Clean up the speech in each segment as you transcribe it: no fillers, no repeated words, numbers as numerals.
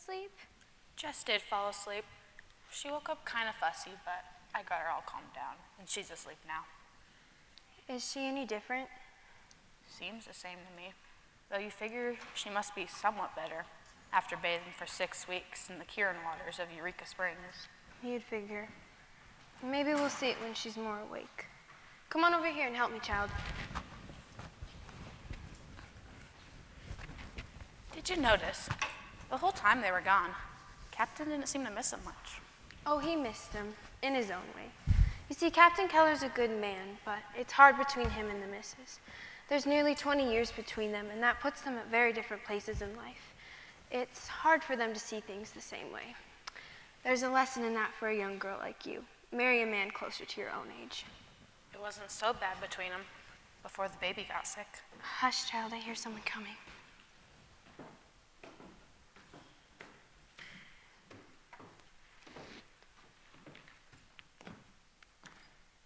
asleep? Jess did fall asleep. She woke up kind of fussy, but I got her all calmed down, and she's asleep now. Is she any different? Seems the same to me, though you figure she must be somewhat better after bathing for 6 weeks in the Kirin waters of Eureka Springs. You'd figure. Maybe we'll see it when she's more awake. Come on over here and help me, child. Did you notice, the whole time they were gone, Captain didn't seem to miss them much. Oh, he missed them, in his own way. You see, Captain Keller's a good man, but it's hard between him and the missus. There's nearly 20 years between them, and that puts them at very different places in life. It's hard for them to see things the same way. There's a lesson in that for a young girl like you. Marry a man closer to your own age. It wasn't so bad between them before the baby got sick. Hush, child, I hear someone coming.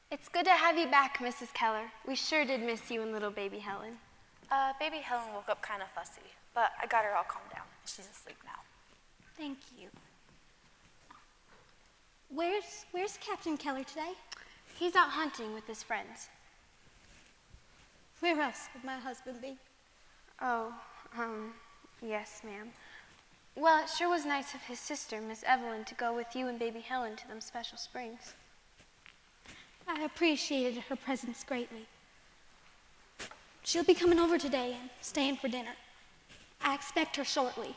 It's good to have you back, Mrs. Keller. We sure did miss you and little baby Helen. Baby Helen woke up kind of fussy, but I got her all calmed down. She's asleep now. Thank you. Where's Captain Keller today? He's out hunting with his friends. Where else would my husband be? Oh, yes, ma'am. Well, it sure was nice of his sister, Miss Evelyn, to go with you and baby Helen to them special springs. I appreciated her presence greatly. She'll be coming over today and staying for dinner. I expect her shortly.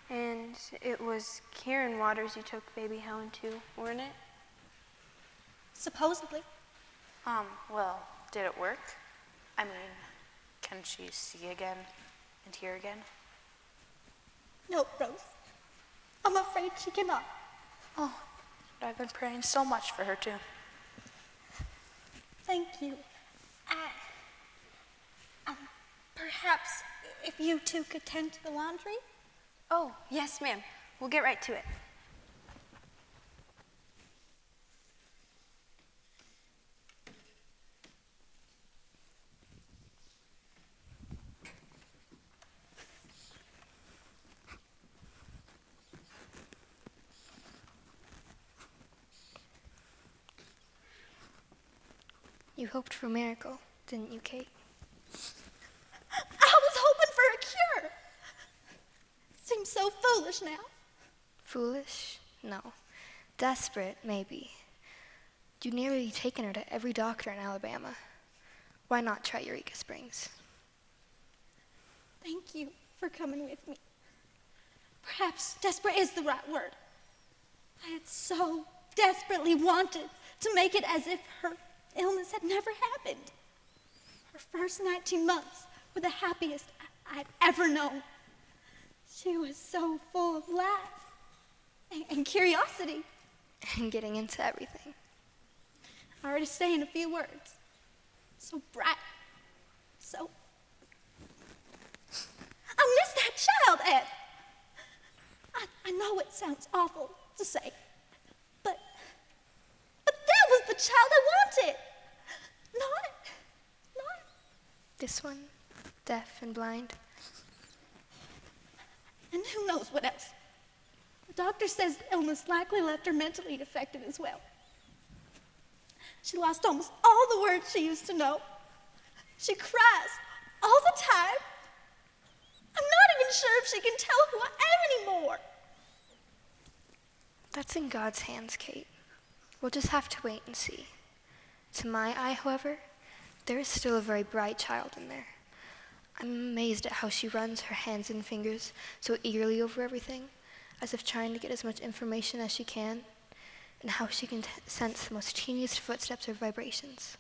And it was Kirin waters you took baby Helen to, weren't it? Supposedly. Well, did it work? I mean, can she see again and hear again? No, Rose. I'm afraid she cannot. Oh, but I've been praying so much for her too. Thank you. Perhaps if you two could tend to the laundry? Oh, yes, ma'am. We'll get right to it. You hoped for a miracle, didn't you, Kate? I was hoping for a cure. Seems so foolish now. Foolish? No. Desperate, maybe. You'd nearly taken her to every doctor in Alabama. Why not try Eureka Springs? Thank you for coming with me. Perhaps desperate is the right word. I had so desperately wanted to make it as if her illness had never happened. Her first 19 months were the happiest I'd ever known. She was so full of life and curiosity. And getting into everything. I already saying a few words. So bright. So... I miss that child, Ed. I know it sounds awful to say, but that was the child I wanted. Not... This one, deaf and blind. And who knows what else. The doctor says the illness likely left her mentally defective as well. She lost almost all the words she used to know. She cries all the time. I'm not even sure if she can tell who I am anymore. That's in God's hands, Kate. We'll just have to wait and see. To my eye, however, there is still a very bright child in there. I'm amazed at how she runs her hands and fingers so eagerly over everything, as if trying to get as much information as she can, and how she can sense the most teeniest footsteps or vibrations.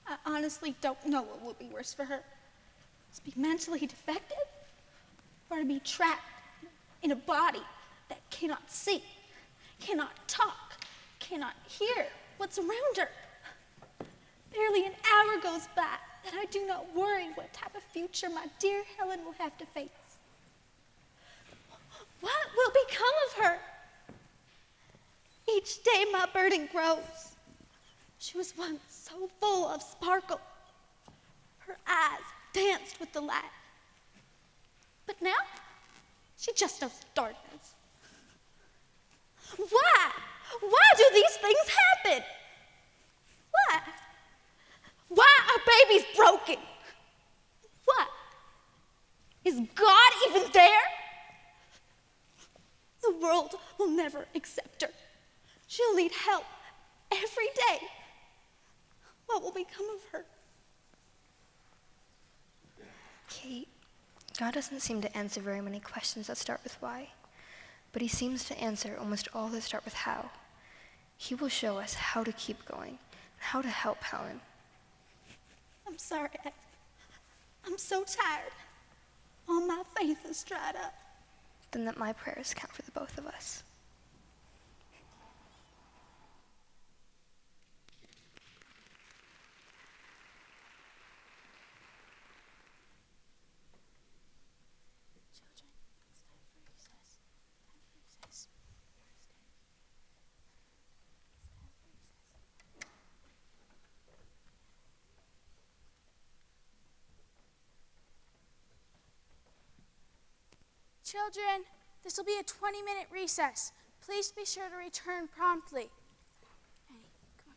I honestly don't know what would be worse for her. To be mentally defective, or to be trapped in a body that cannot see, cannot talk, cannot hear what's around her. Barely an hour goes by that I do not worry what type of future my dear Helen will have to face. What will become of her? Each day my burden grows. She was once so full of sparkle. Her eyes danced with the light. But now, she just knows darkness. Why? Why do these things happen? Why? Why are babies broken? Why? Is God even there? The world will never accept her. She'll need help every day. What will become of her? Kate, God doesn't seem to answer very many questions that start with why, but he seems to answer almost all that start with how. He will show us how to keep going and how to help Helen. I'm sorry, I'm so tired. All my faith is dried up. Then let my prayers count for the both of us. Children, this will be a 20-minute recess. Please be sure to return promptly. Annie, come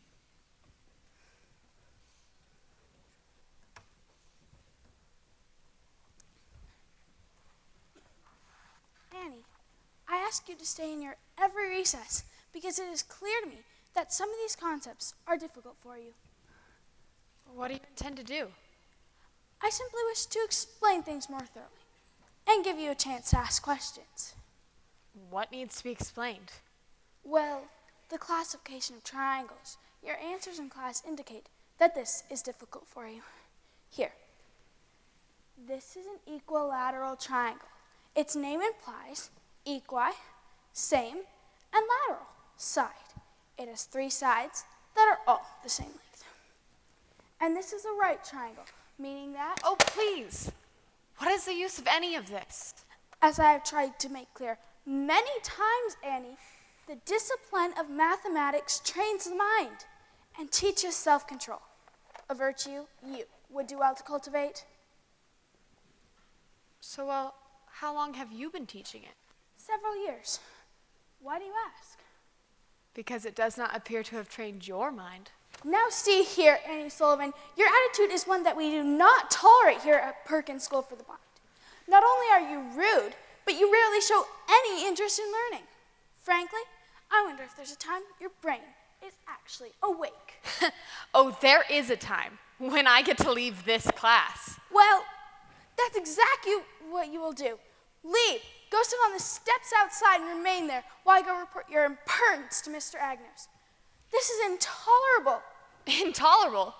on. Annie, I ask you to stay in here every recess because it is clear to me that some of these concepts are difficult for you. What do you intend to do? I simply wish to explain things more thoroughly and give you a chance to ask questions. What needs to be explained? Well, the classification of triangles. Your answers in class indicate that this is difficult for you. Here. This is an equilateral triangle. Its name implies equi, same, and lateral, side. It has 3 sides that are all the same length. And this is a right triangle, meaning that... Oh, please! What is the use of any of this? As I have tried to make clear many times, Annie, the discipline of mathematics trains the mind and teaches self-control, a virtue you would do well to cultivate. So, well, how long have you been teaching it? Several years. Why do you ask? Because it does not appear to have trained your mind. Now see here, Annie Sullivan, your attitude is one that we do not tolerate here at Perkins School for the Blind. Not only are you rude, but you rarely show any interest in learning. Frankly, I wonder if there's a time your brain is actually awake. Oh, there is a time when I get to leave this class. Well, that's exactly what you will do. Leave. Go sit on the steps outside and remain there while I go report your impertinence to Mr. Agnews. This is intolerable. Intolerable?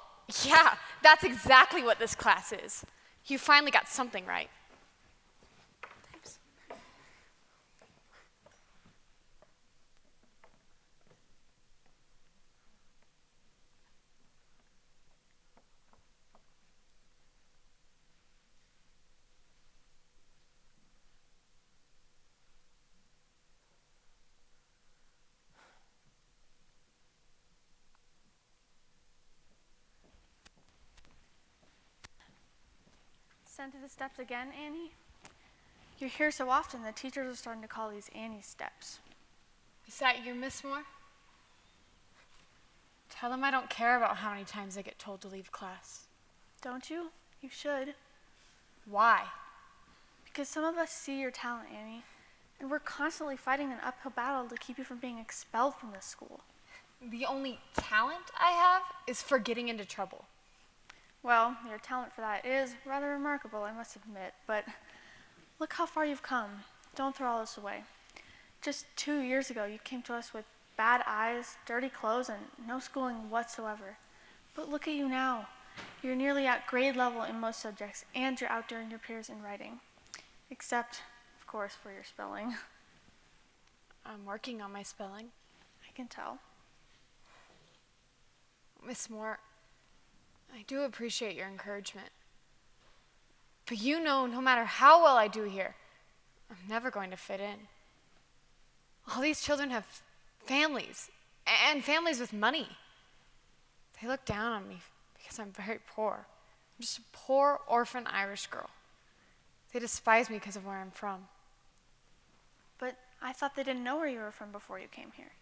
Yeah, that's exactly what this class is. You finally got something right. Thanks. Sent to the steps again, Annie? You're here so often, the teachers are starting to call these Annie's steps. Is that you, Miss Moore? Tell them I don't care about how many times I get told to leave class. Don't you? You should. Why? Because some of us see your talent, Annie, and we're constantly fighting an uphill battle to keep you from being expelled from this school. The only talent I have is for getting into trouble. Well, your talent for that is rather remarkable, I must admit, but look how far you've come. Don't throw all this away. Just 2 years ago, you came to us with bad eyes, dirty clothes, and no schooling whatsoever. But look at you now. You're nearly at grade level in most subjects, and you're outdoing your peers in writing. Except, of course, for your spelling. I'm working on my spelling. I can tell. Miss Moore, I do appreciate your encouragement. But you know, no matter how well I do here, I'm never going to fit in. All these children have families, and families with money. They look down on me because I'm very poor. I'm just a poor orphan Irish girl. They despise me because of where I'm from. But I thought they didn't know where you were from before you came here.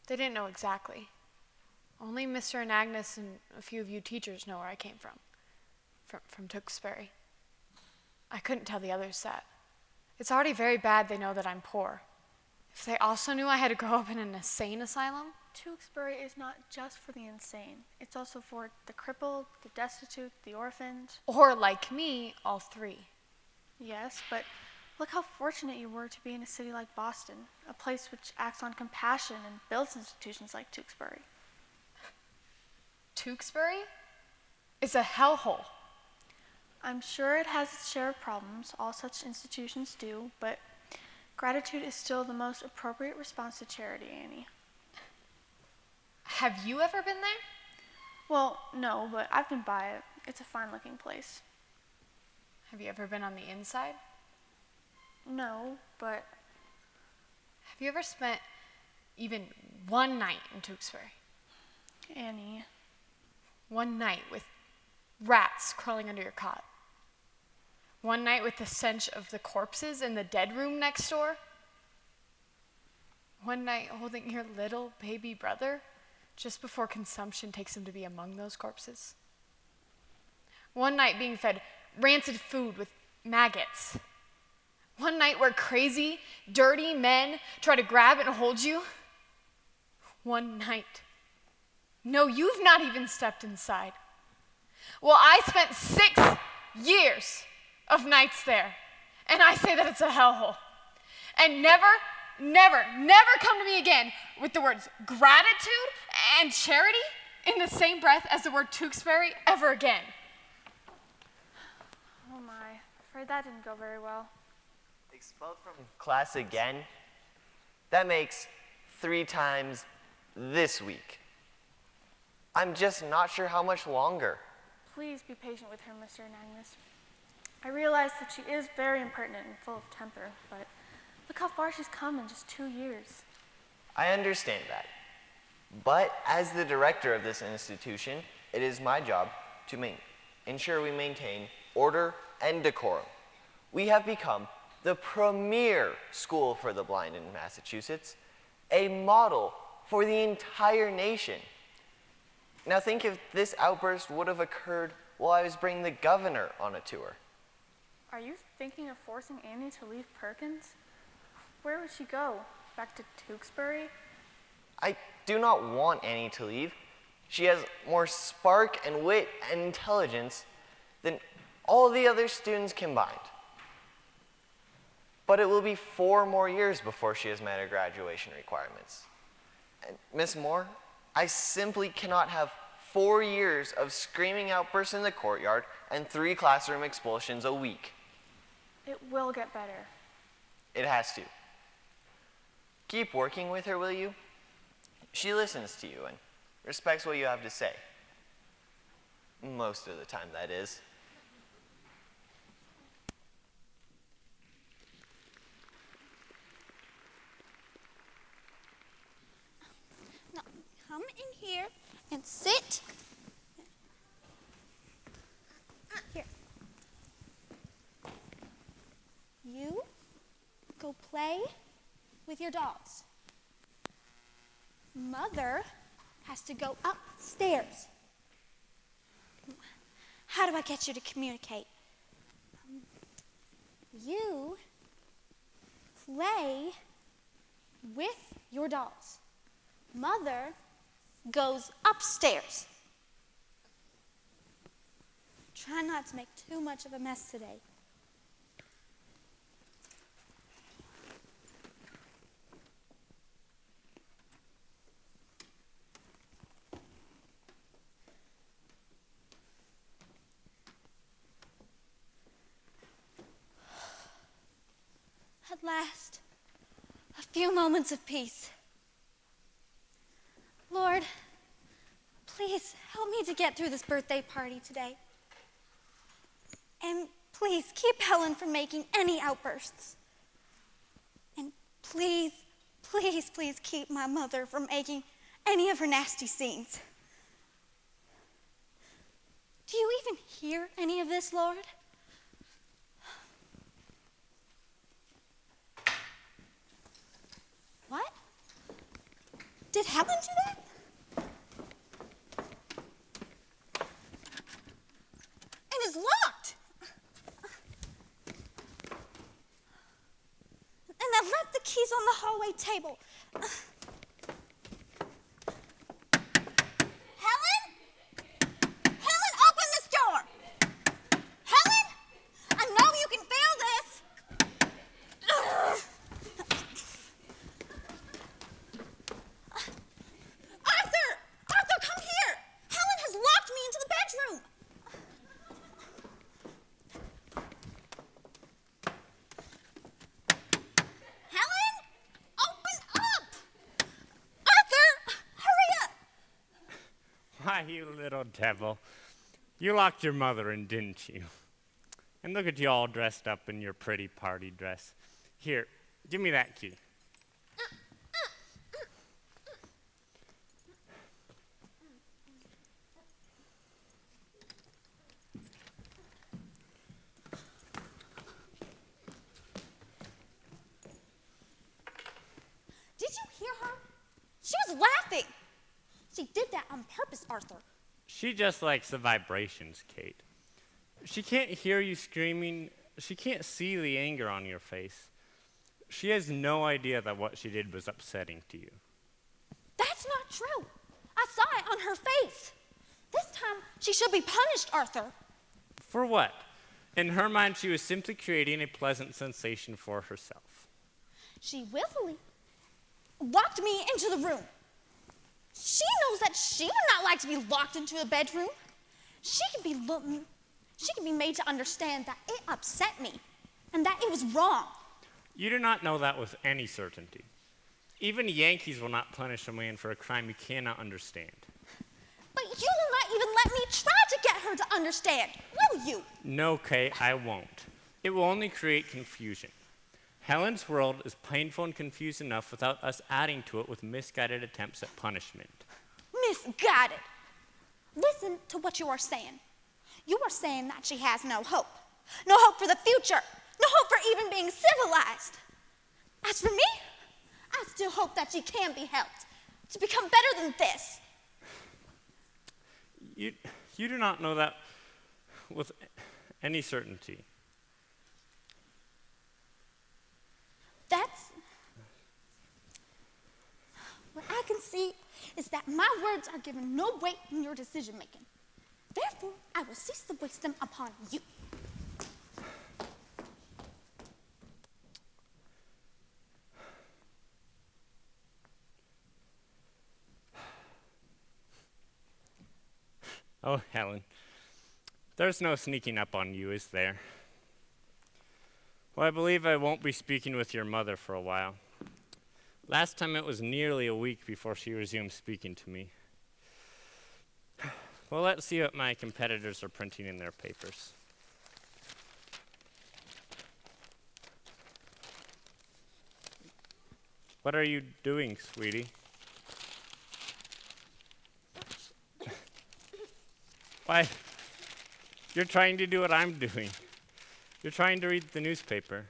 They didn't know exactly. Only Mr. and Agnes and a few of you teachers know where I came from. From Tewksbury. I couldn't tell the others that. It's already very bad they know that I'm poor. If they also knew I had to grow up in an insane asylum. Tewksbury is not just for the insane. It's also for the crippled, the destitute, the orphans. Or like me, all three. Yes, but look how fortunate you were to be in a city like Boston, a place which acts on compassion and builds institutions like Tewksbury. Tewksbury is a hellhole. I'm sure it has its share of problems, all such institutions do, but gratitude is still the most appropriate response to charity, Annie. Have you ever been there? Well, no, but I've been by it. It's a fine-looking place. Have you ever been on the inside? No, but Have you ever spent even one night in Tewksbury? Annie, One night with rats crawling under your cot? One night with the stench of the corpses in the dead room next door? One night holding your little baby brother just before consumption takes him to be among those corpses? One night being fed rancid food with maggots? One night where crazy, dirty men try to grab and hold you? One night. No, you've not even stepped inside. Well, I spent 6 years of nights there, and I say that it's a hellhole. And never come to me again with the words gratitude and charity in the same breath as the word Tewksbury ever again. oh my, afraid that didn't go very well. Expelled from class again? That makes 3 times this week. I'm just not sure how much longer. Please be patient with her, Mr. and Agnes. I realize that she is very impertinent and full of temper, but look how far she's come in just 2 years. I understand that. But as the director of this institution, it is my job to ensure we maintain order and decorum. We have become the premier school for the blind in Massachusetts, a model for the entire nation. Now think if this outburst would have occurred while I was bringing the governor on a tour. Are you thinking of forcing Annie to leave Perkins? Where would she go? Back to Tewksbury? I do not want Annie to leave. She has more spark and wit and intelligence than all the other students combined. But it will be 4 more years before she has met her graduation requirements. And Miss Moore, I simply cannot have 4 years of screaming outbursts in the courtyard and 3 classroom expulsions a week. It will get better. It has to. Keep working with her, will you? She listens to you and respects what you have to say. Most of the time, that is. Now, come in here and sit. Here. You go play with your dolls. Mother has to go upstairs. How do I get you to communicate? You play with your dolls. Mother goes upstairs. Try not to make too much of a mess today. At last, a few moments of peace. Lord, please help me to get through this birthday party today. And please keep Helen from making any outbursts. And please, please, please keep my mother from making any of her nasty scenes. Do you even hear any of this, Lord? Did Helen do that? And it's locked. And I left the keys on the hallway table. Helen? Helen, open this door. Helen? I know you can feel this. Arthur! Arthur, come here! Helen has locked me into the bedroom. Helen? Open up! Arthur, hurry up! Why, you little devil. You locked your mother in, didn't you? And look at you all dressed up in your pretty party dress. Here, give me that key. Did you hear her? She was laughing. She did that on purpose, Arthur. She just likes the vibrations, Kate. She can't hear you screaming. She can't see the anger on your face. She has no idea that what she did was upsetting to you. That's not true. I saw it on her face. This time, she should be punished, Arthur. For what? In her mind, she was simply creating a pleasant sensation for herself. She willfully locked me into the room. She knows that she would not like to be locked into a bedroom. She can be made to understand that it upset me and that it was wrong. You do not know that with any certainty. Even Yankees will not punish a man for a crime he cannot understand. But you will not even let me try to get her to understand, will you? No, Kay, I won't. It will only create confusion. Helen's world is painful and confused enough without us adding to it with misguided attempts at punishment. Misguided. Listen to what you are saying. You are saying that she has no hope. No hope for the future. No hope for even being civilized. As for me, I still hope that she can be helped to become better than this. You do not know that with any certainty. What I can see is that my words are given no weight in your decision making. Therefore, I will cease to waste them upon you. Oh, Helen, there's no sneaking up on you, is there? Well, I believe I won't be speaking with your mother for a while. Last time it was nearly a week before she resumed speaking to me. Well, let's see what my competitors are printing in their papers. What are you doing, sweetie? Why, you're trying to do what I'm doing. You're trying to read the newspaper.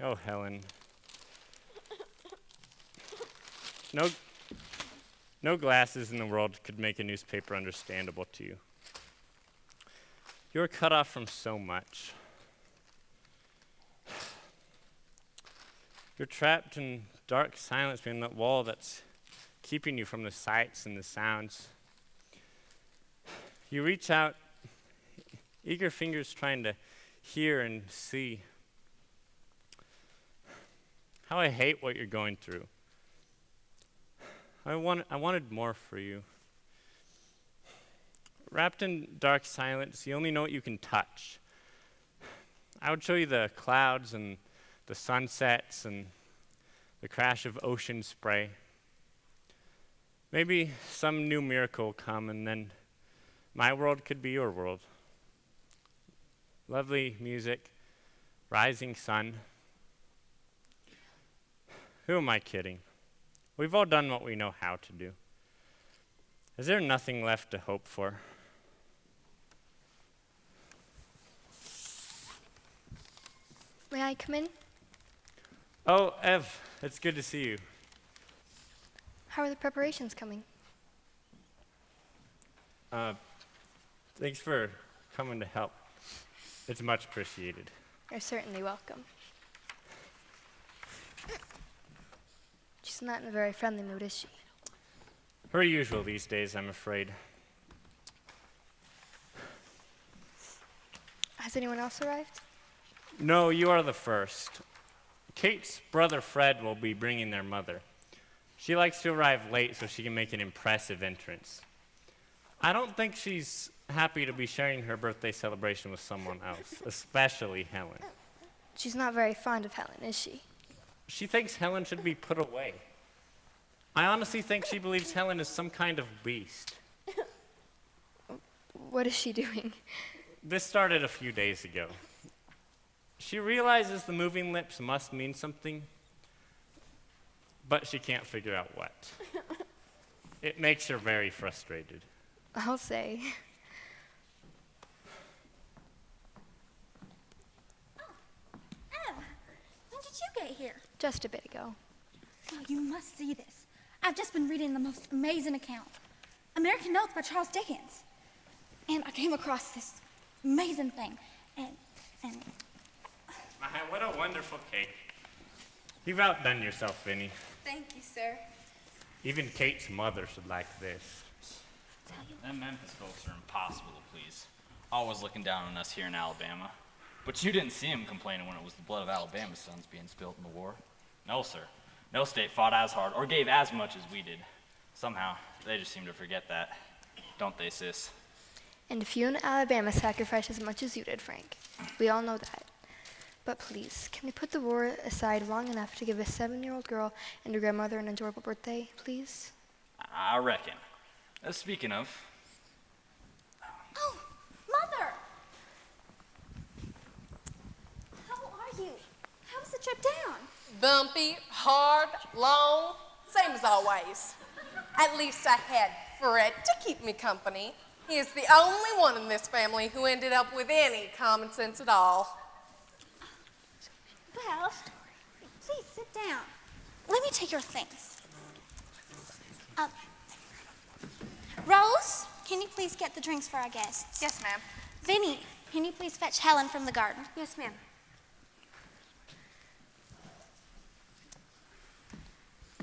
Oh, Helen. No glasses in the world could make a newspaper understandable to you. You're cut off from so much. You're trapped in dark silence behind that wall that's keeping you from the sights and the sounds. You reach out, eager fingers trying to hear and see. How I hate what you're going through. I wanted more for you. Wrapped in dark silence, you only know what you can touch. I would show you the clouds and the sunsets and the crash of ocean spray. Maybe some new miracle will come and then my world could be your world. Lovely music, rising sun. Who am I kidding? We've all done what we know how to do. Is there nothing left to hope for? May I come in? Oh, Ev, it's good to see you. How are the preparations coming? Thanks for coming to help. It's much appreciated. You're certainly welcome. She's not in a very friendly mood, is she? Her usual these days, I'm afraid. Has anyone else arrived? No, you are the first. Kate's brother Fred will be bringing their mother. She likes to arrive late so she can make an impressive entrance. I don't think she's happy to be sharing her birthday celebration with someone else, especially Helen. She's not very fond of Helen, is she? She thinks Helen should be put away. I honestly think she believes Helen is some kind of beast. What is she doing? This started a few days ago. She realizes the moving lips must mean something, but she can't figure out what. It makes her very frustrated. I'll say. Emma, when did you get here? Just a bit ago. Oh, you must see this. I've just been reading the most amazing account. American Notes by Charles Dickens. And I came across this amazing thing. And My, what a wonderful cake. You've outdone yourself, Vinny. thank you, sir. Even Kate's mother should like this. Them Memphis folks are impossible to please. Always looking down on us here in Alabama. But you didn't see them complaining when it was the blood of Alabama's sons being spilt in the war. No, sir. No state fought as hard or gave as much as we did. Somehow, they just seem to forget that. Don't they, sis? And few in Alabama sacrificed as much as you did, Frank. We all know that. But please, can we put the war aside long enough to give a 7-year-old girl and her grandmother an enjoyable birthday, please? I reckon. Speaking of, Oh, Mother! How are you? How was the trip down? Bumpy, hard, long, same as always. At least I had Fred to keep me company. He is the only one in this family who ended up with any common sense at all. Well, please sit down. Let me take your things. Rose, can you please get the drinks for our guests? Yes, ma'am. Vinny, can you please fetch Helen from the garden? Yes, ma'am.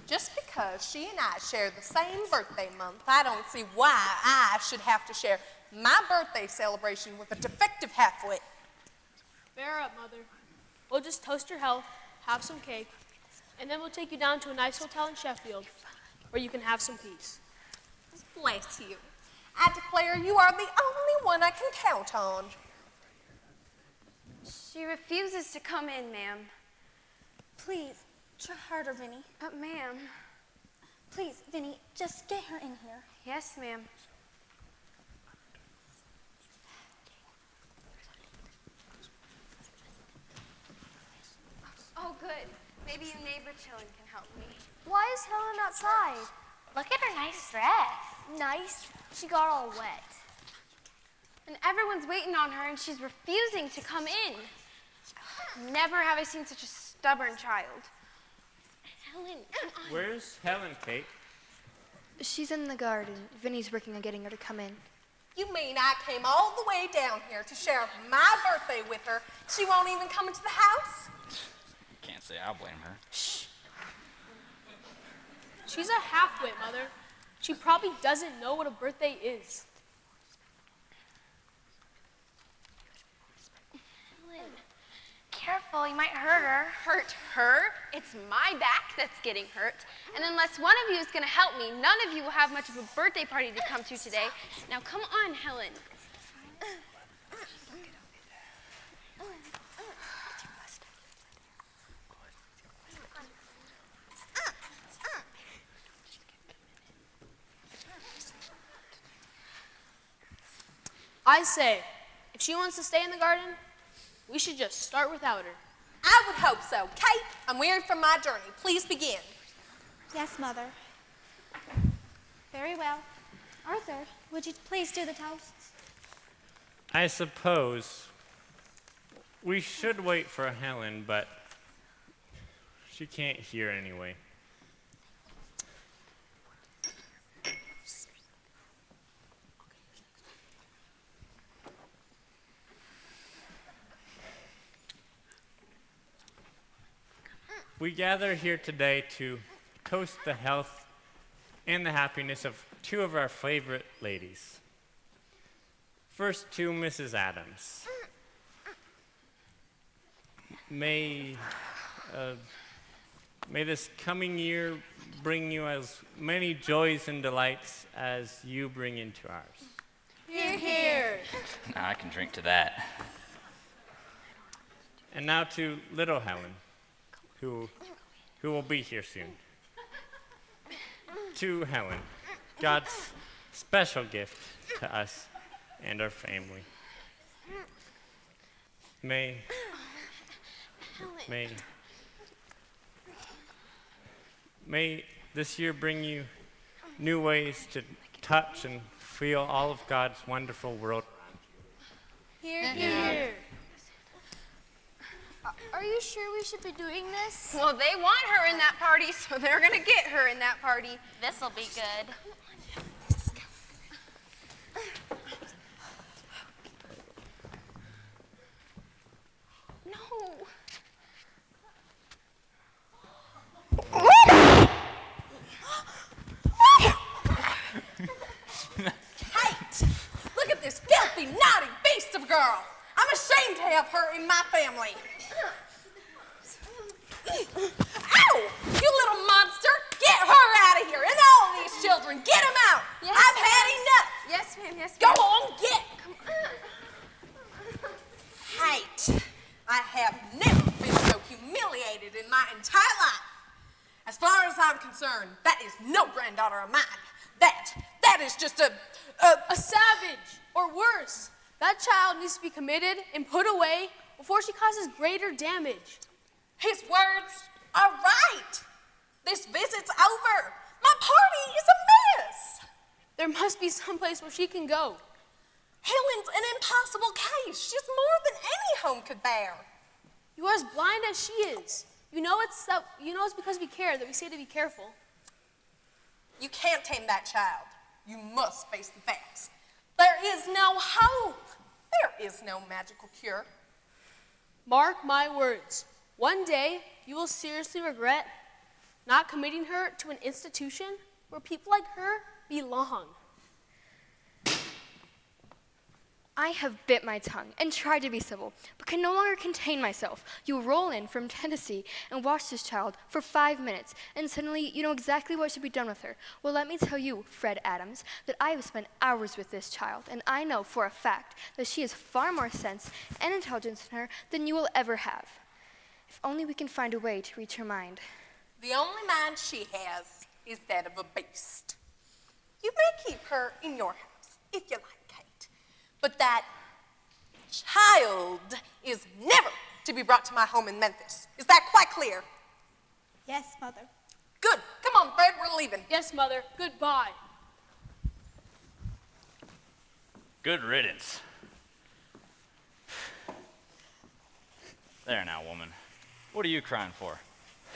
Just because she and I share the same birthday month, I don't see why I should have to share my birthday celebration with a defective halfwit. Bear up, Mother. We'll just toast your health, have some cake, and then we'll take you down to a nice hotel in Sheffield where you can have some peace. Bless you. I declare you are the only one I can count on. She refuses to come in, ma'am. Please, try harder, Vinny. Ma'am. Please, Vinny, just get her in here. Yes, ma'am. Oh, good. Maybe your neighbor Chillin can help me. Why is Helen outside? Look at her nice dress. Nice. She got all wet. And everyone's waiting on her, and she's refusing to come in. Never have I seen such a stubborn child. Helen, come on. Where's Helen, Kate? She's in the garden. Vinny's working on getting her to come in. You mean I came all the way down here to share my birthday with her? She won't even come into the house? can't say I blame her. Shh. She's a half-wit, Mother. She probably doesn't know what a birthday is. Careful, you might hurt her. Hurt her? It's my back that's getting hurt. And unless one of you is going to help me, none of you will have much of a birthday party to come to today. Now come on, Helen. I say, if she wants to stay in the garden, we should just start without her. I would hope so. Kate, I'm weary from my journey. Please begin. Yes, Mother. Very well. Arthur, would you please do the toasts? I suppose we should wait for Helen, but she can't hear anyway. we gather here today to toast the health and the happiness of two of our favorite ladies. First to Mrs. Adams. May this coming year bring you as many joys and delights as you bring into ours. Hear, hear. Now I can drink to that. And now to little Helen, who will be here soon. To Helen, God's special gift to us and our family. May this year bring you new ways to touch and feel all of God's wonderful world. Hear, hear. Are you sure we should be doing this? Well, they want her in that party, so they're going to get her in that party. This'll be good. No. Kate! Look at this filthy, naughty beast of a girl! I'm ashamed to have her in my family. Ow! You little monster! Get her out of here! And all these children, get them out! Yes, I've had enough! Yes, ma'am, yes, Go ma'am. on, get! Kate, I have never been so humiliated in my entire life. As far as I'm concerned, that is no granddaughter of mine. That is just a savage, or worse. That child needs to be committed and put away before she causes greater damage. His words are right. This visit's over. My party is a mess. There must be some place where she can go. Helen's an impossible case. She's more than any home could bear. You are as blind as she is. You know it's because we care that we say to be careful. You can't tame that child. You must face the facts. There is no hope. There is no magical cure. Mark my words. One day, you will seriously regret not committing her to an institution where people like her belong. I have bit my tongue and tried to be civil, but can no longer contain myself. You roll in from Tennessee and watch this child for 5 minutes, and suddenly you know exactly what should be done with her. Well, let me tell you, Fred Adams, that I have spent hours with this child, and I know for a fact that she has far more sense and intelligence in her than you will ever have. If only we can find a way to reach her mind. The only mind she has is that of a beast. You may keep her in your house if you like, Kate, but that child is never to be brought to my home in Memphis. Is that quite clear? Yes, Mother. Good. Come on, Fred, we're leaving. Yes, Mother. Goodbye. Good riddance. There now, woman. What are you crying for?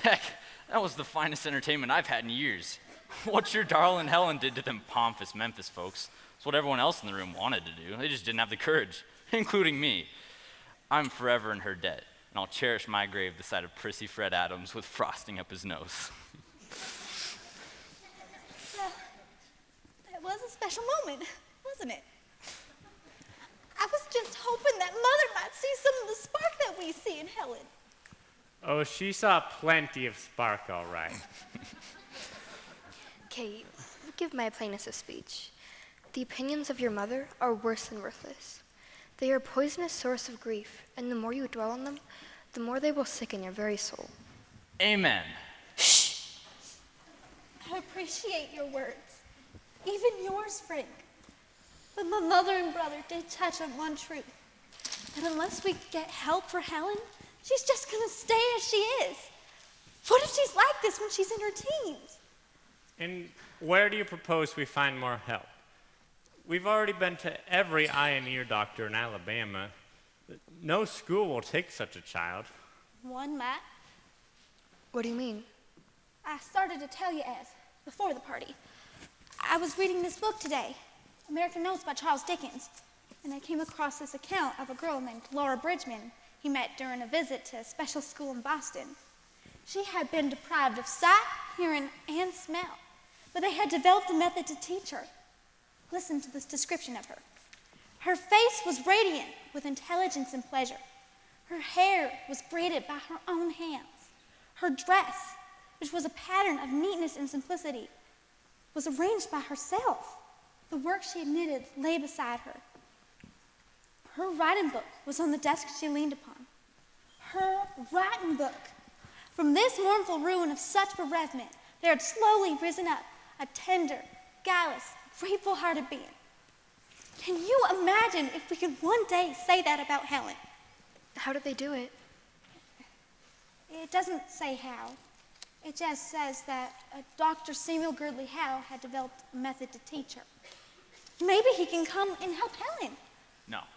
Heck, that was the finest entertainment I've had in years. What your darling Helen did to them pompous Memphis folks is what everyone else in the room wanted to do. They just didn't have the courage, including me. I'm forever in her debt, and I'll cherish my grave beside of prissy Fred Adams with frosting up his nose. That was a special moment, wasn't it? I was just hoping that Mother might see some of the spark that we see in Helen. Oh, she saw plenty of spark, all right. Kate, give my plainness of speech. The opinions of your mother are worse than worthless. They are a poisonous source of grief, and the more you dwell on them, the more they will sicken your very soul. Amen. I appreciate your words, even yours, Frank. But my mother and brother did touch on one truth, that unless we get help for Helen, she's just gonna stay as she is. What if she's like this when she's in her teens? And where do you propose we find more help? We've already been to every eye and ear doctor in Alabama. No school will take such a child. One, Matt. What do you mean? I started to tell you as, before the party. I was reading this book today, American Notes by Charles Dickens, and I came across this account of a girl named Laura Bridgman he met during a visit to a special school in Boston. She had been deprived of sight, hearing, and smell, but they had developed a method to teach her. Listen to this description of her. Her face was radiant with intelligence and pleasure. Her hair was braided by her own hands. Her dress, which was a pattern of neatness and simplicity, was arranged by herself. The work she had knitted lay beside her. Her writing book was on the desk she leaned upon. Her writing book. From this mournful ruin of such bereavement, there had slowly risen up a tender, guileless, grateful-hearted being. Can you imagine if we could one day say that about Helen? How did they do it? It doesn't say how. It just says that Dr. Samuel Girdley Howe had developed a method to teach her. Maybe he can come and help Helen.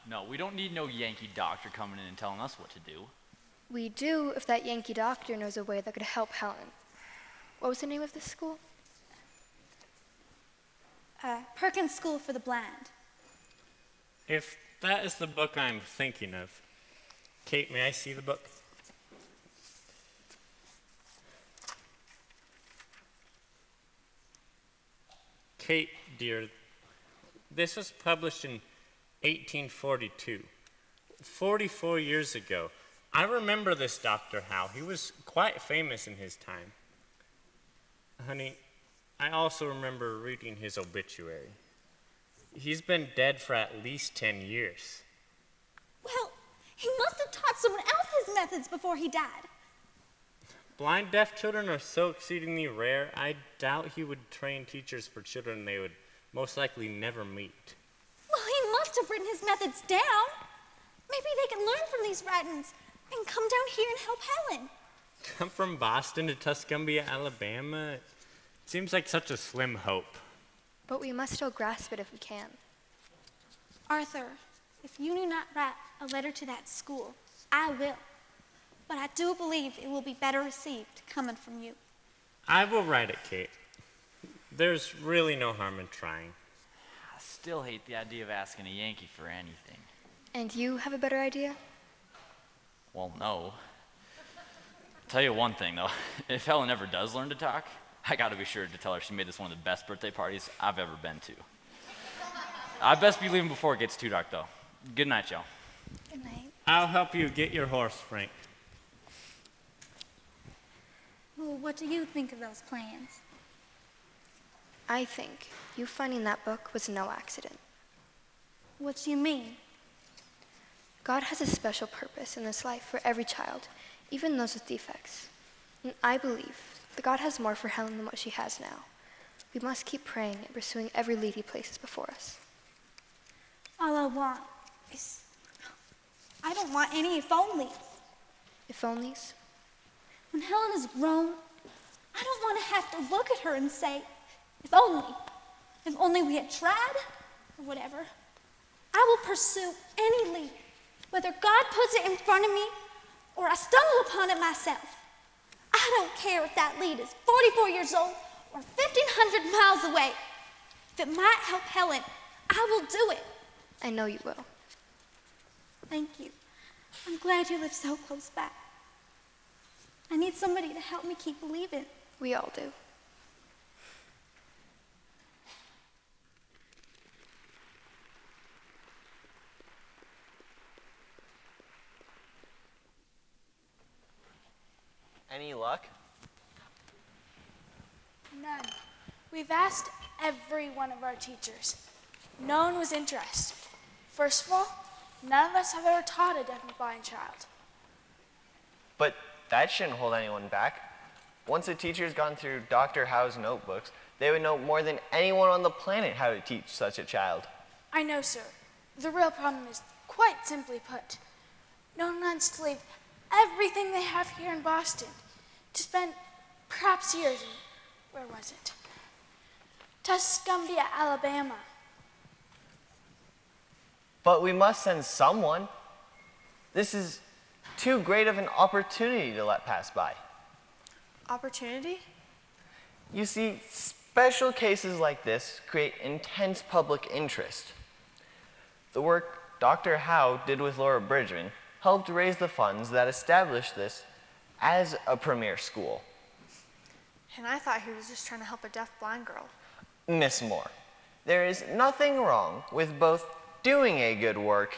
No, we don't need no Yankee doctor coming in and telling us what to do. We do if that Yankee doctor knows a way that could help Helen. What was the name of this school? Perkins School for the Blind. If that is the book I'm thinking of, Kate, may I see the book? Kate, dear, this was published in 1842, 44 years ago. I remember this Dr. Howe. He was quite famous in his time. Honey, I also remember reading his obituary. He's been dead for at least 10 years. Well, he must have taught someone else his methods before he died. Blind deaf children are so exceedingly rare, I doubt he would train teachers for children they would most likely never meet. Well, he must have written his methods down. Maybe they can learn from these writings and come down here and help Helen. Come from Boston to Tuscumbia, Alabama? It seems like such a slim hope. But we must still grasp it if we can. Arthur, if you do not write a letter to that school, I will. But I do believe it will be better received coming from you. I will write it, Kate. There's really no harm in trying. I still hate the idea of asking a Yankee for anything. And you have a better idea? Well, no. Tell you one thing, though. If Helen ever does learn to talk, I gotta be sure to tell her she made this one of the best birthday parties I've ever been to. I best be leaving before it gets too dark, though. Good night, y'all. Good night. I'll help you get your horse, Frank. Well, what do you think of those plans? I think you finding that book was no accident. What do you mean? God has a special purpose in this life for every child, even those with defects. And I believe that God has more for Helen than what she has now. We must keep praying and pursuing every lead he places before us. All I want is, I don't want any if onlys. If onlys? When Helen is grown, I don't want to have to look at her and say, if only we had tried, or whatever. I will pursue any lead, whether God puts it in front of me or I stumble upon it myself. I don't care if that lead is 44 years old or 1,500 miles away. If it might help Helen, I will do it. I know you will. Thank you. I'm glad you live so close by. I need somebody to help me keep believing. We all do. Any luck? None. We've asked every one of our teachers. No one was interested. First of all, none of us have ever taught a deaf and blind child. But that shouldn't hold anyone back. Once a teacher's gone through Dr. Howe's notebooks, they would know more than anyone on the planet how to teach such a child. I know, sir. The real problem is quite simply put. No one wants to leave everything they have here in Boston to spend perhaps years in, where was it? Tuscumbia, Alabama. But we must send someone. This is too great of an opportunity to let pass by. Opportunity? You see, special cases like this create intense public interest. The work Dr. Howe did with Laura Bridgman helped raise the funds that established this as a premier school. And I thought he was just trying to help a deaf-blind girl. Miss Moore, there is nothing wrong with both doing a good work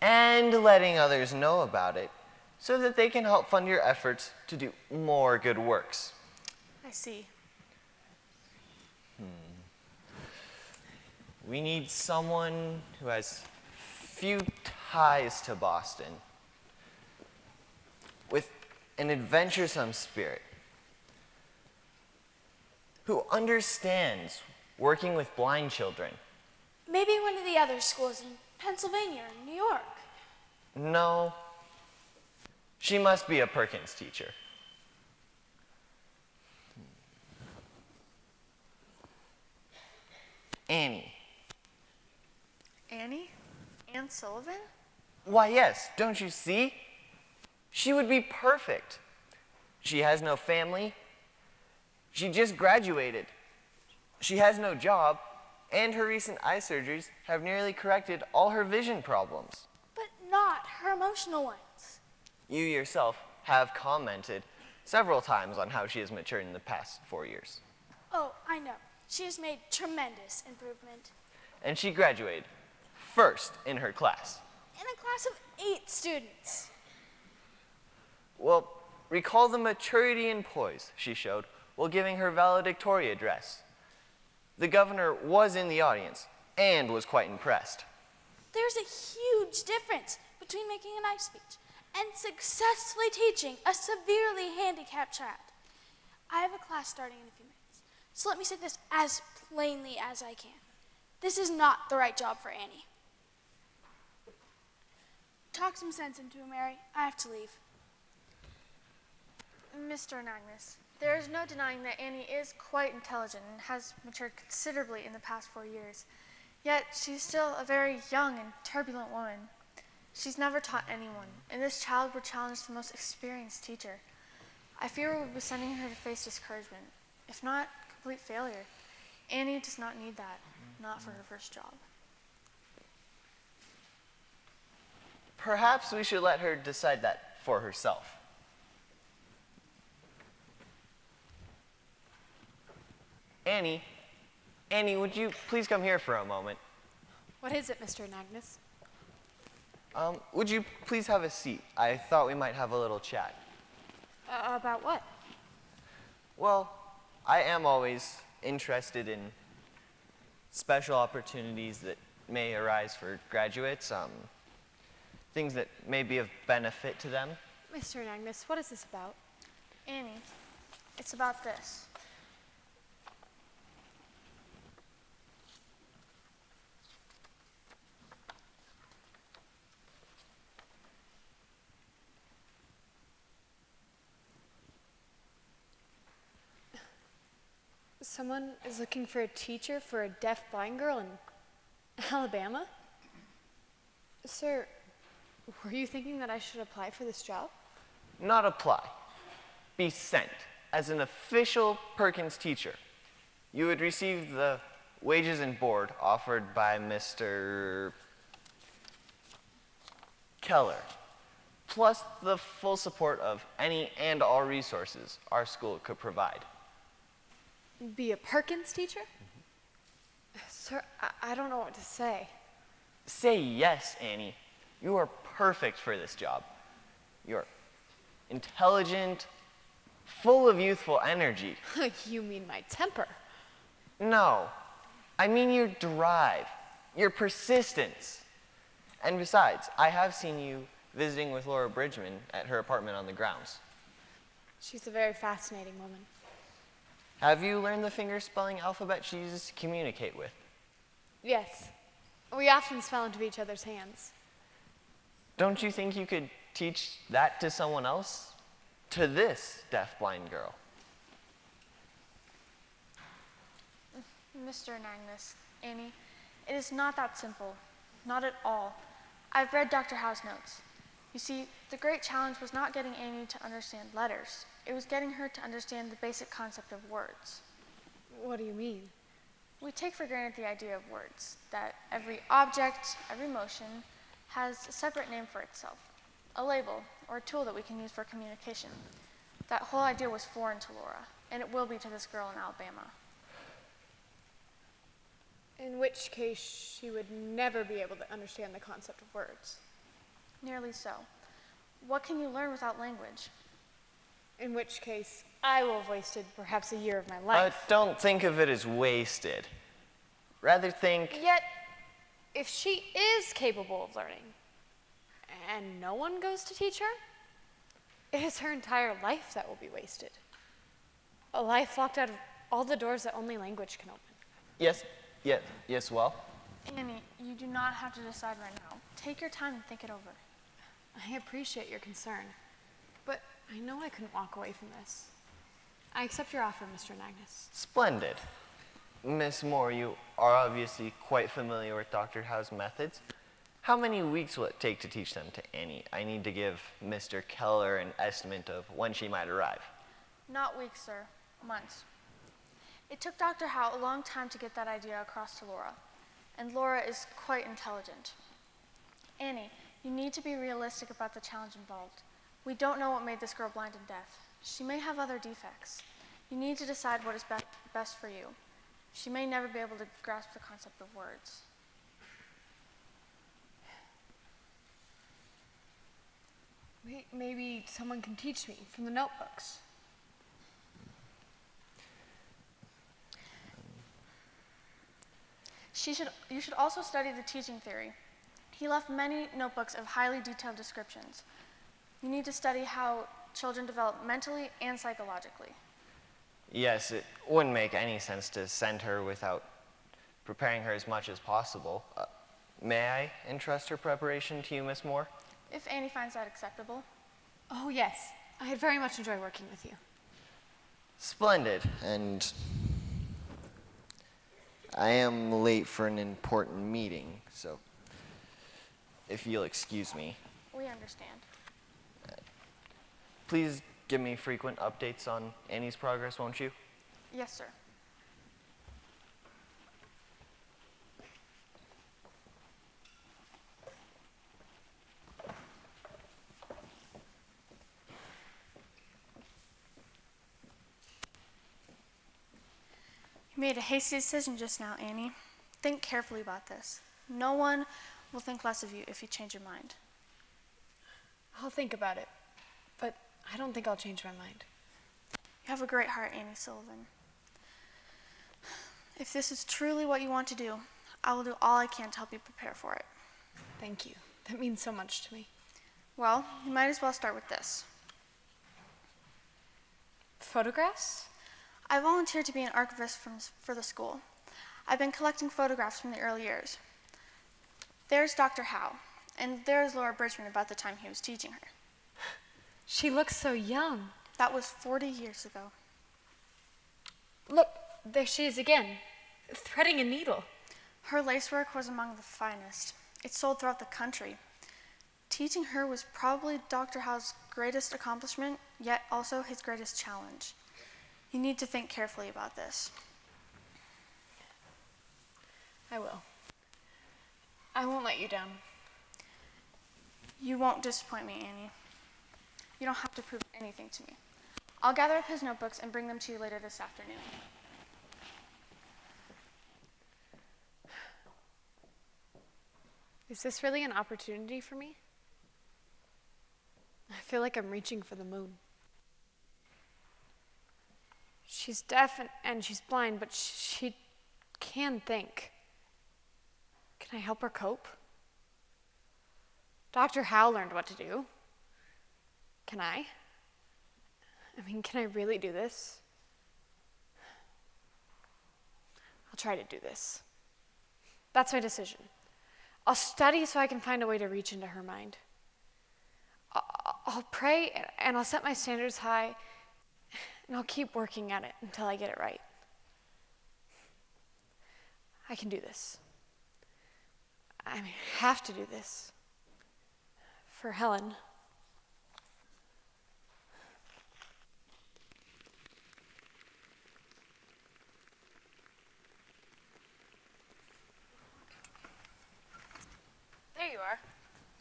and letting others know about it so that they can help fund your efforts to do more good works. I see. We need someone who has few ties to Boston, with an adventuresome spirit, who understands working with blind children. Maybe one of the other schools in Pennsylvania or New York. No, she must be a Perkins teacher. Annie. Annie? Anne Sullivan? Why, yes, don't you see? She would be perfect. She has no family. She just graduated. She has no job, and her recent eye surgeries have nearly corrected all her vision problems. But not her emotional ones. You yourself have commented several times on how she has matured in the past 4 years. Oh, I know. She has made tremendous improvement. And she graduated first in her class. In a class of 8 students. Well, recall the maturity and poise she showed while giving her valedictory address. The governor was in the audience and was quite impressed. There's a huge difference between making a nice speech and successfully teaching a severely handicapped child. I have a class starting in a few minutes, so let me say this as plainly as I can. This is not the right job for Annie. Talk some sense into her, Mary. I have to leave. Mr. Anagnos, there is no denying that Annie is quite intelligent and has matured considerably in the past 4 years. Yet she's still a very young and turbulent woman. She's never taught anyone, and this child would challenge the most experienced teacher. I fear we would be sending her to face discouragement, if not complete failure. Annie does not need that, not for her first job. Perhaps we should let her decide that for herself. Annie, would you please come here for a moment? What is it, Mr. Anagnos? Would you please have a seat? I thought we might have a little chat. About what? Well, I am always interested in special opportunities that may arise for graduates, things that may be of benefit to them. Mr. Anagnos, what is this about? Annie, it's about this. Someone is looking for a teacher for a deaf blind girl in Alabama? Sir, were you thinking that I should apply for this job? Not apply. Be sent as an official Perkins teacher. You would receive the wages and board offered by Mr. Keller, plus the full support of any and all resources our school could provide. Be a Perkins teacher? Sir, I don't know what to say. Say yes, Annie. You are perfect for this job. You're intelligent, full of youthful energy. You mean my temper? No, I mean your drive, your persistence. And besides, I have seen you visiting with Laura Bridgman at her apartment on the grounds. She's a very fascinating woman. Have you learned the fingerspelling alphabet she uses to communicate with? Yes. We often spell into each other's hands. Don't you think you could teach that to someone else? To this deaf-blind girl? Mr. Anagnos, Annie, it is not that simple. Not at all. I've read Dr. Howe's notes. You see, the great challenge was not getting Annie to understand letters. It was getting her to understand the basic concept of words. What do you mean? We take for granted the idea of words, that every object, every motion, has a separate name for itself. a label or a tool that we can use for communication. That whole idea was foreign to Laura, and it will be to this girl in Alabama. In which case, she would never be able to understand the concept of words. Nearly so. What can you learn without language? In which case, I will have wasted perhaps a year of my life. Don't think of it as wasted. Rather think, Yet, if she is capable of learning, and no one goes to teach her, it is her entire life that will be wasted. A life locked out of all the doors that only language can open. yes, well? Annie, you do not have to decide right now. Take your time and think it over. I appreciate your concern, but I know I couldn't walk away from this. I accept your offer, Mr. Anagnos. Splendid. Miss Moore, you are obviously quite familiar with Dr. Howe's methods. How many weeks will it take to teach them to Annie? I need to give Mr. Keller an estimate of when she might arrive. Not weeks, sir. Months. It took Dr. Howe a long time to get that idea across to Laura, and Laura is quite intelligent. Annie, you need to be realistic about the challenge involved. We don't know what made this girl blind and deaf. She may have other defects. You need to decide what is best for you. She may never be able to grasp the concept of words. Maybe someone can teach me from the notebooks. You should also study the teaching theory. He left many notebooks of highly detailed descriptions. You need to study how children develop mentally and psychologically. Yes, it wouldn't make any sense to send her without preparing her as much as possible. May I entrust her preparation to you, Miss Moore? If Annie finds that acceptable. Oh, yes. I'd very much enjoy working with you. Splendid. And I am late for an important meeting, so if you'll excuse me. We understand. Please give me frequent updates on Annie's progress, won't you? Yes, sir. You made a hasty decision just now, Annie. Think carefully about this. No one will think less of you if you change your mind. I'll think about it, but I don't think I'll change my mind. You have a great heart, Annie Sullivan. If this is truly what you want to do, I will do all I can to help you prepare for it. Thank you. That means so much to me. Well, you might as well start with this. Photographs? I volunteered to be an archivist for the school. I've been collecting photographs from the early years. There's Dr. Howe, and there's Laura Bridgman about the time he was teaching her. She looks so young. That was 40 years ago. Look, there she is again, threading a needle. Her lacework was among the finest. It sold throughout the country. Teaching her was probably Dr. Howe's greatest accomplishment, yet also his greatest challenge. You need to think carefully about this. I will. I won't let you down. You won't disappoint me, Annie. You don't have to prove anything to me. I'll gather up his notebooks and bring them to you later this afternoon. Is this really an opportunity for me? I feel like I'm reaching for the moon. She's deaf and she's blind, but she can think. Can I help her cope? Dr. Howe learned what to do. Can I? I mean, can I really do this? I'll try to do this. That's my decision. I'll study so I can find a way to reach into her mind. I'll pray and I'll set my standards high, and I'll keep working at it until I get it right. I can do this. I have to do this. For Helen. There you are.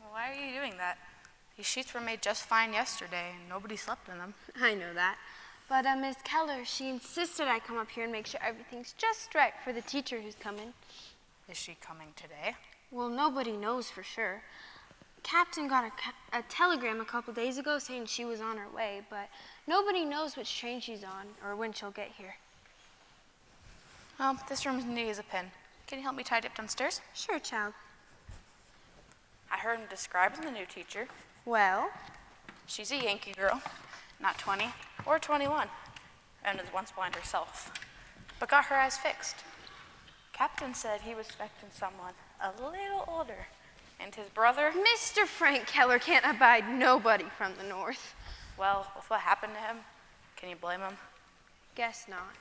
Well, why are you doing that? These sheets were made just fine yesterday, and nobody slept in them. I know that. But Miss Keller, she insisted I come up here and make sure everything's just right for the teacher who's coming. Is she coming today? Well, nobody knows for sure. Captain got a telegram a couple days ago saying she was on her way, but nobody knows which train she's on or when she'll get here. Well, this room's neat as a pin. Can you help me tidy up downstairs? Sure, child. I heard him describing the new teacher. Well? She's a Yankee girl, not 20 or 21, and is once blind herself, but got her eyes fixed. Captain said he was expecting someone a little older, and his brother... Mr. Frank Keller can't abide nobody from the north. Well, with what happened to him, can you blame him? Guess not.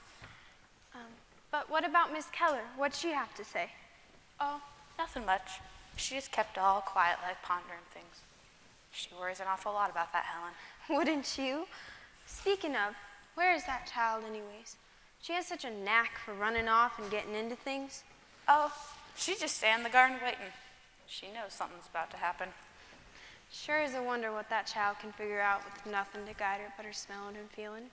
But what about Miss Keller? What'd she have to say? Oh, nothing much. She just kept all quiet, like pondering things. She worries an awful lot about that, Helen. Wouldn't you? Speaking of, where is that child anyways? She has such a knack for running off and getting into things. Oh, she's just staying in the garden waiting. She knows something's about to happen. Sure is a wonder what that child can figure out with nothing to guide her but her smelling and feeling.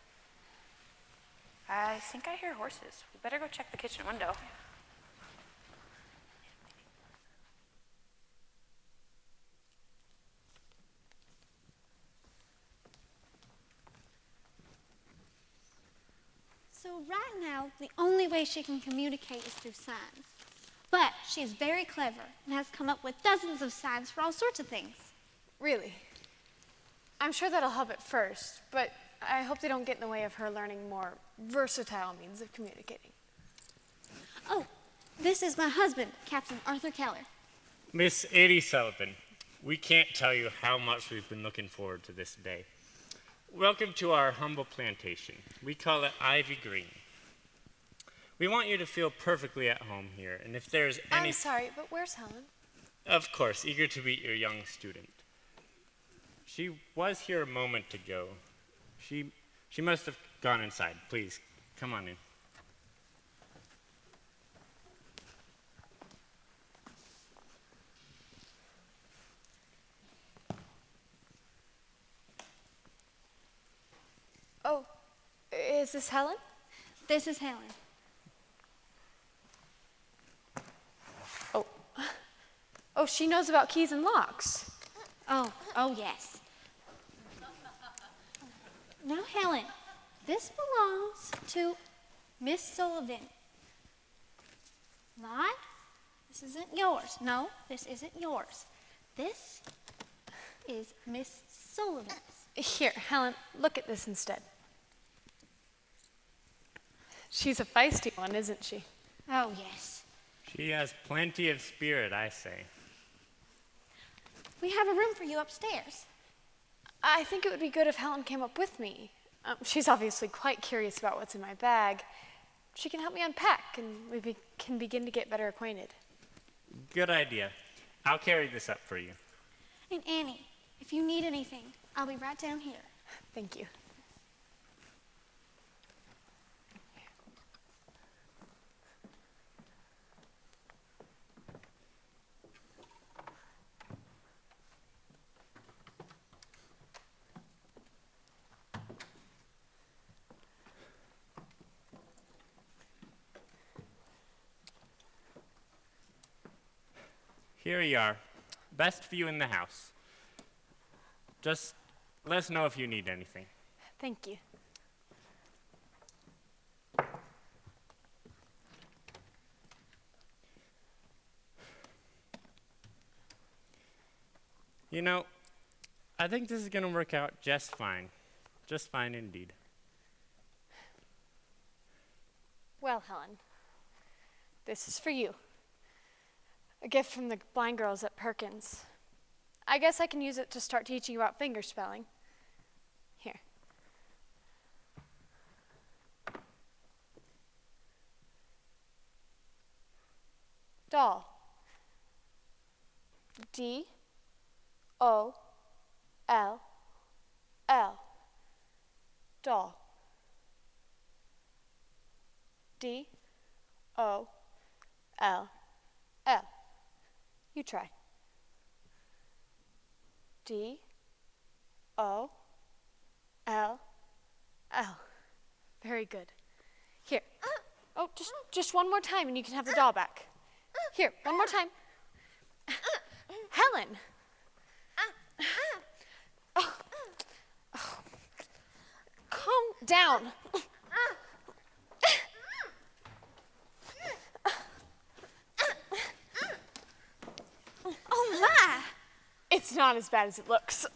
I think I hear horses. We better go check the kitchen window. So right now, the only way she can communicate is through signs. But she's very clever and has come up with dozens of signs for all sorts of things. Really? I'm sure that'll help at first, but I hope they don't get in the way of her learning more versatile means of communicating. Oh, this is my husband, Captain Arthur Keller. Miss Eddie Sullivan, we can't tell you how much we've been looking forward to this day. Welcome to our humble plantation. We call it Ivy Green. We want you to feel perfectly at home here, and if there's any... I'm sorry, but where's Helen? Of course, eager to meet your young student. She was here a moment ago. She must have gone inside. Please, come on in. Oh, is this Helen? This is Helen. Oh, she knows about keys and locks. Oh yes. Now, Helen, this belongs to Miss Sullivan. Not? This isn't yours. No, this isn't yours. This is Miss Sullivan's. Here, Helen, look at this instead. She's a feisty one, isn't she? Oh, yes. She has plenty of spirit, I say. We have a room for you upstairs. I think it would be good if Helen came up with me. She's obviously quite curious about what's in my bag. She can help me unpack, and we can begin to get better acquainted. Good idea. I'll carry this up for you. And Annie, if you need anything, I'll be right down here. Thank you. Here you are. Best view in the house. Just let us know if you need anything. Thank you. You know, I think this is going to work out just fine. Just fine indeed. Well, Helen, this is for you. A gift from the blind girls at Perkins. I guess I can use it to start teaching you about finger spelling. Here. Doll. D-O-L-L. Doll. D-O-L-L. You try. D-O-L-L. O, L, L. Very good. Here. Oh, just one more time and you can have the doll back. Here, one more time. Helen. Oh. Oh. Calm down. Oh, my. It's not as bad as it looks.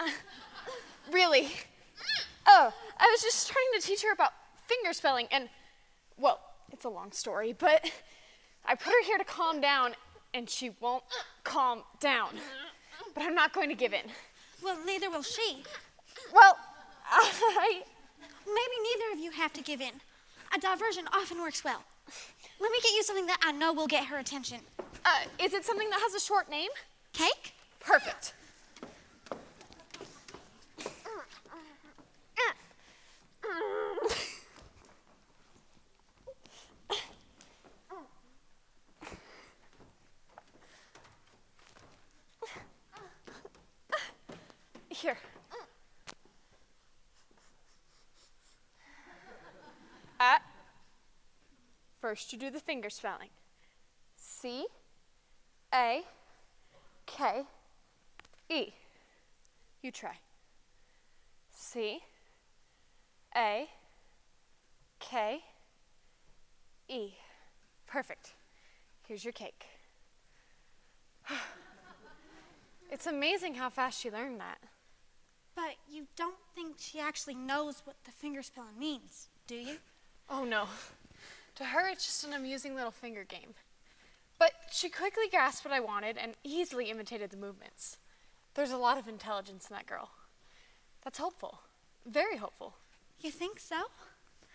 Really. Oh, I was just starting to teach her about finger spelling and, well, it's a long story, but I put her here to calm down and she won't calm down. But I'm not going to give in. Well, neither will she. Well, Maybe neither of you have to give in. A diversion often works well. Let me get you something that I know will get her attention. Is it something that has a short name? Cake? Perfect. Here. First you do the finger spelling. C, A, K, E. You try. C, A, K, E. Perfect. Here's your cake. It's amazing how fast she learned that. But you don't think she actually knows what the finger spelling means, do you? Oh no. To her, it's just an amusing little finger game. But she quickly grasped what I wanted and easily imitated the movements. There's a lot of intelligence in that girl. That's hopeful. Very hopeful. You think so?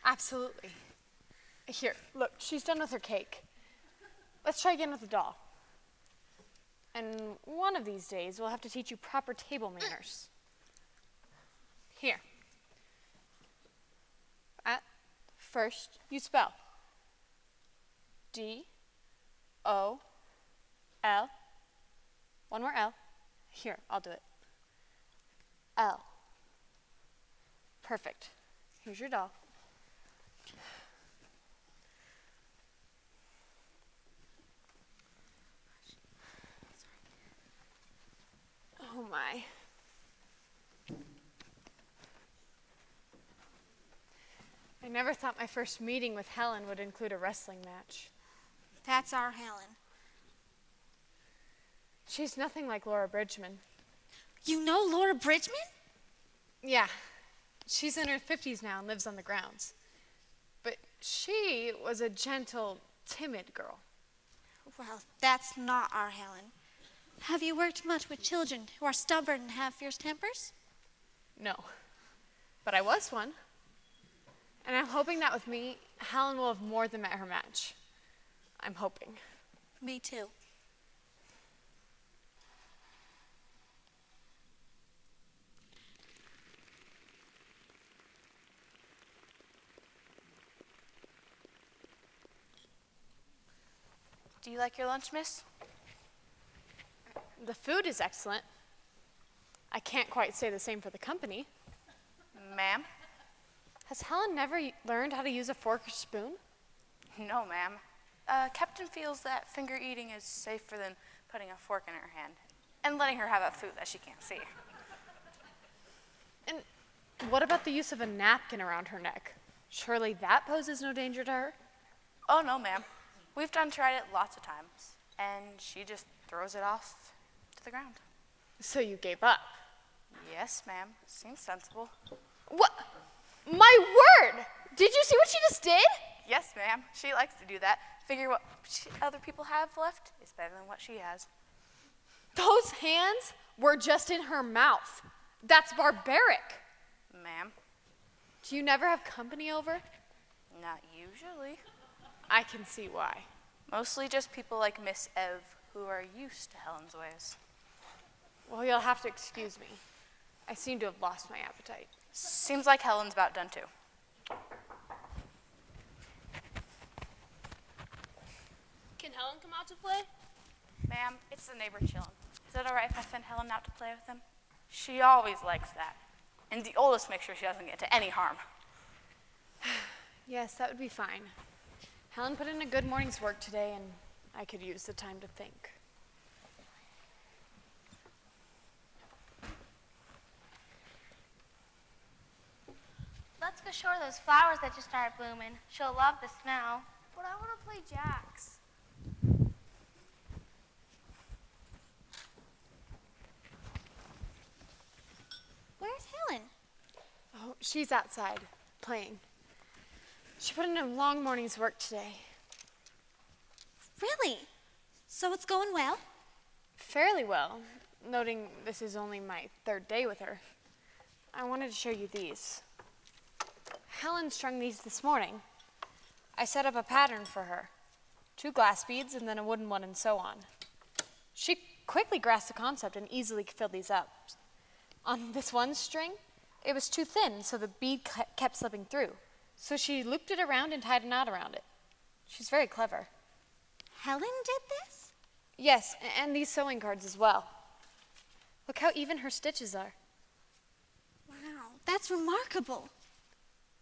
Absolutely. Here, look, she's done with her cake. Let's try again with the doll. And one of these days, we'll have to teach you proper table manners. Here. First, you spell. D, O, L. One more L. Here, I'll do it. L. Perfect. Here's your doll. Oh my. I never thought my first meeting with Helen would include a wrestling match. That's our Helen. She's nothing like Laura Bridgman. You know Laura Bridgman? Yeah. She's in her 50s now and lives on the grounds. But she was a gentle, timid girl. Well, that's not our Helen. Have you worked much with children who are stubborn and have fierce tempers? No. But I was one. And I'm hoping that with me, Helen will have more than met her match. I'm hoping. Me too. Do you like your lunch, miss? The food is excellent. I can't quite say the same for the company. Ma'am? Has Helen never learned how to use a fork or spoon? No, ma'am. Captain feels that finger eating is safer than putting a fork in her hand and letting her have a food that she can't see. And what about the use of a napkin around her neck? Surely that poses no danger to her? Oh, no, ma'am. We've tried it lots of times, and she just throws it off to the ground. So you gave up? Yes, ma'am. Seems sensible. What? My word! Did you see what she just did? Yes, ma'am. She likes to do that. Figure what other people have left is better than what she has. Those hands were just in her mouth. That's barbaric. Ma'am? Do you never have company over? Not usually. I can see why. Mostly just people like Miss Ev who are used to Helen's ways. Well, you'll have to excuse me. I seem to have lost my appetite. Seems like Helen's about done too. Can Helen come out to play? Ma'am, it's the neighbor chillin'. Is it all right if I send Helen out to play with him? She always likes that. and the oldest make sure she doesn't get into any harm. Yes, that would be fine. Helen put in a good morning's work today, and I could use the time to think. Let's go show her those flowers that just started blooming. She'll love the smell. But I want to play jacks. Where's Helen? Oh, she's outside, playing. She put in a long morning's work today. Really? So it's going well? Fairly well, noting this is only my third day with her. I wanted to show you these. Helen strung these this morning. I set up a pattern for her. 2 glass beads and then a wooden one and so on. She quickly grasped the concept and easily filled these up. On this one string, it was too thin, so the bead kept slipping through. So she looped it around and tied a knot around it. She's very clever. Helen did this? Yes, and these sewing cards as well. Look how even her stitches are. Wow, that's remarkable.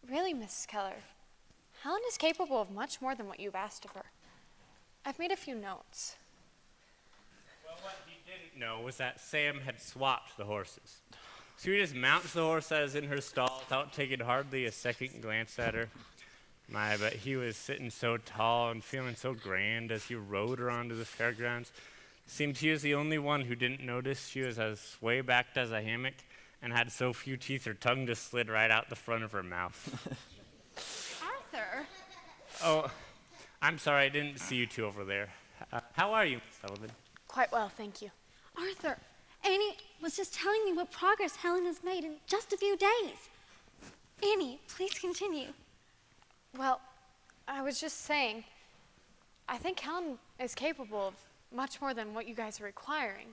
Really, Mrs. Keller, Helen is capable of much more than what you've asked of her. I've made a few notes. Well, what he didn't know was that Sam had swapped the horses. So he just mounts the horse that is in her stall without taking hardly a second glance at her. My, but he was sitting so tall and feeling so grand as he rode her onto the fairgrounds. Seems he was the only one who didn't notice she was as sway-backed as a hammock and had so few teeth her tongue just slid right out the front of her mouth. Arthur? Oh, I'm sorry, I didn't see you two over there. How are you, Miss Sullivan? Quite well, thank you. Arthur, Annie was just telling me what progress Helen has made in just a few days. Annie, please continue. Well, I was just saying, I think Helen is capable of much more than what you guys are requiring.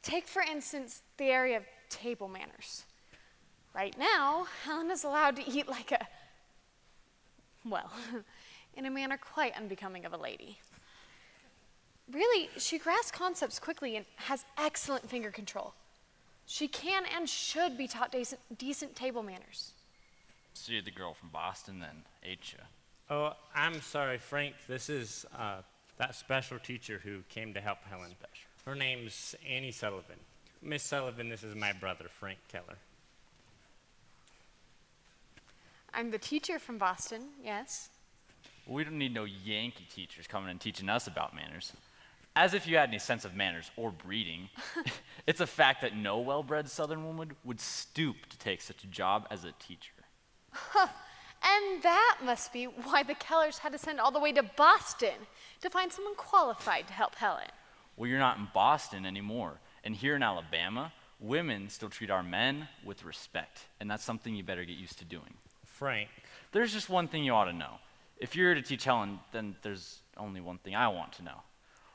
Take, for instance, the area of table manners. Right now, Helen is allowed to eat like a, well, in a manner quite unbecoming of a lady. Really, she grasps concepts quickly and has excellent finger control. She can and should be taught decent table manners. So you're the girl from Boston then, ain't you? Oh, I'm sorry, Frank. This is that special teacher who came to help Helen. Her name's Annie Sullivan. Miss Sullivan, this is my brother, Frank Keller. I'm the teacher from Boston, yes. We don't need no Yankee teachers coming and teaching us about manners. As if you had any sense of manners or breeding. It's a fact that no well-bred Southern woman would stoop to take such a job as a teacher. And that must be why the Kellers had to send all the way to Boston to find someone qualified to help Helen. Well, you're not in Boston anymore. And here in Alabama, women still treat our men with respect. And that's something you better get used to doing. Frank. There's just one thing you ought to know. If you're to teach Helen, then there's only one thing I want to know.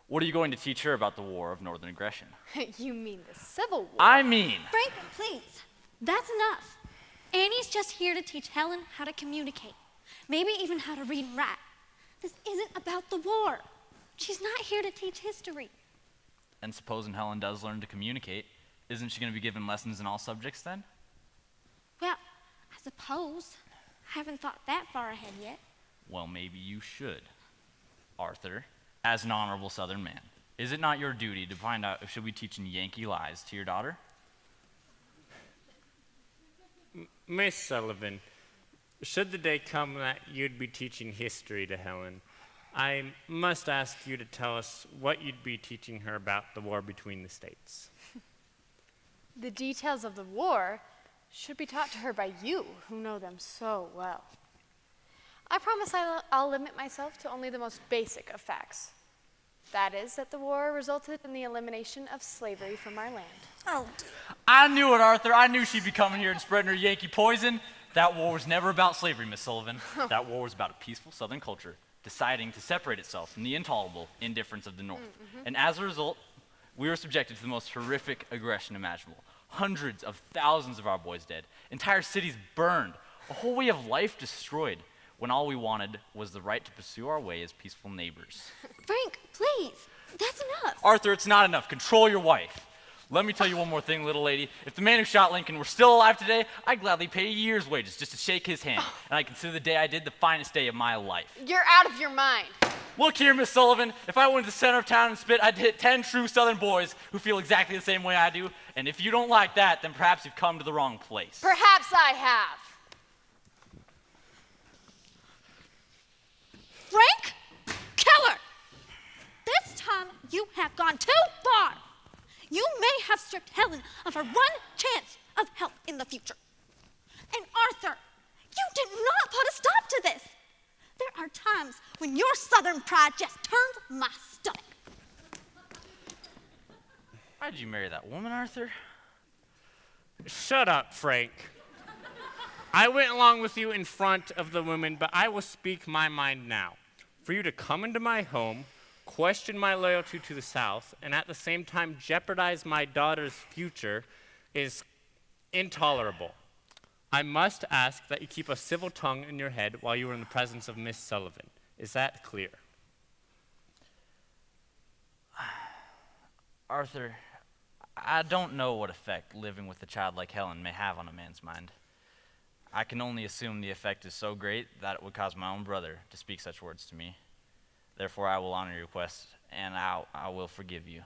What are you going to teach her about the War of Northern Aggression? You mean the Civil War? I mean... Frank, please. That's enough. Annie's just here to teach Helen how to communicate. Maybe even how to read and write. This isn't about the war. She's not here to teach history. And supposing Helen does learn to communicate, isn't she going to be given lessons in all subjects then? Well, I suppose. I haven't thought that far ahead yet. Well, maybe you should. Arthur, as an honorable Southern man, is it not your duty to find out if she'll be teaching Yankee lies to your daughter? Miss Sullivan, should the day come that you'd be teaching history to Helen, I must ask you to tell us what you'd be teaching her about the war between the states. The details of the war should be taught to her by you, who know them so well. I promise I'll limit myself to only the most basic of facts. That is, that the war resulted in the elimination of slavery from our land. Oh, dear. I knew it, Arthur. I knew she'd be coming here and spreading her Yankee poison. That war was never about slavery, Miss Sullivan. That war was about a peaceful Southern culture deciding to separate itself from the intolerable indifference of the North. And as a result, we were subjected to the most horrific aggression imaginable. Hundreds of thousands of our boys dead. Entire cities burned. A whole way of life destroyed. When all we wanted was the right to pursue our way as peaceful neighbors. Frank, please. That's enough. Arthur, it's not enough. Control your wife. Let me tell you one more thing, little lady. If the man who shot Lincoln were still alive today, I'd gladly pay a year's wages just to shake his hand. And I consider the day I did the finest day of my life. You're out of your mind. Look here, Miss Sullivan. If I went to the center of town and spit, I'd hit 10 true Southern boys who feel exactly the same way I do. And if you don't like that, then perhaps you've come to the wrong place. Perhaps I have. Frank Keller! This time you have gone too far. You may have stripped Helen of her one chance of help in the future. And Arthur, you did not put a stop to this. There are times when your Southern pride just turns my stomach. Why did you marry that woman, Arthur? Shut up, Frank. I went along with you in front of the women, but I will speak my mind now. For you to come into my home, question my loyalty to the South, and at the same time jeopardize my daughter's future is intolerable. I must ask that you keep a civil tongue in your head while you are in the presence of Miss Sullivan. Is that clear? Arthur, I don't know what effect living with a child like Helen may have on a man's mind. I can only assume the effect is so great that it would cause my own brother to speak such words to me. Therefore, I will honor your request, and I will forgive you.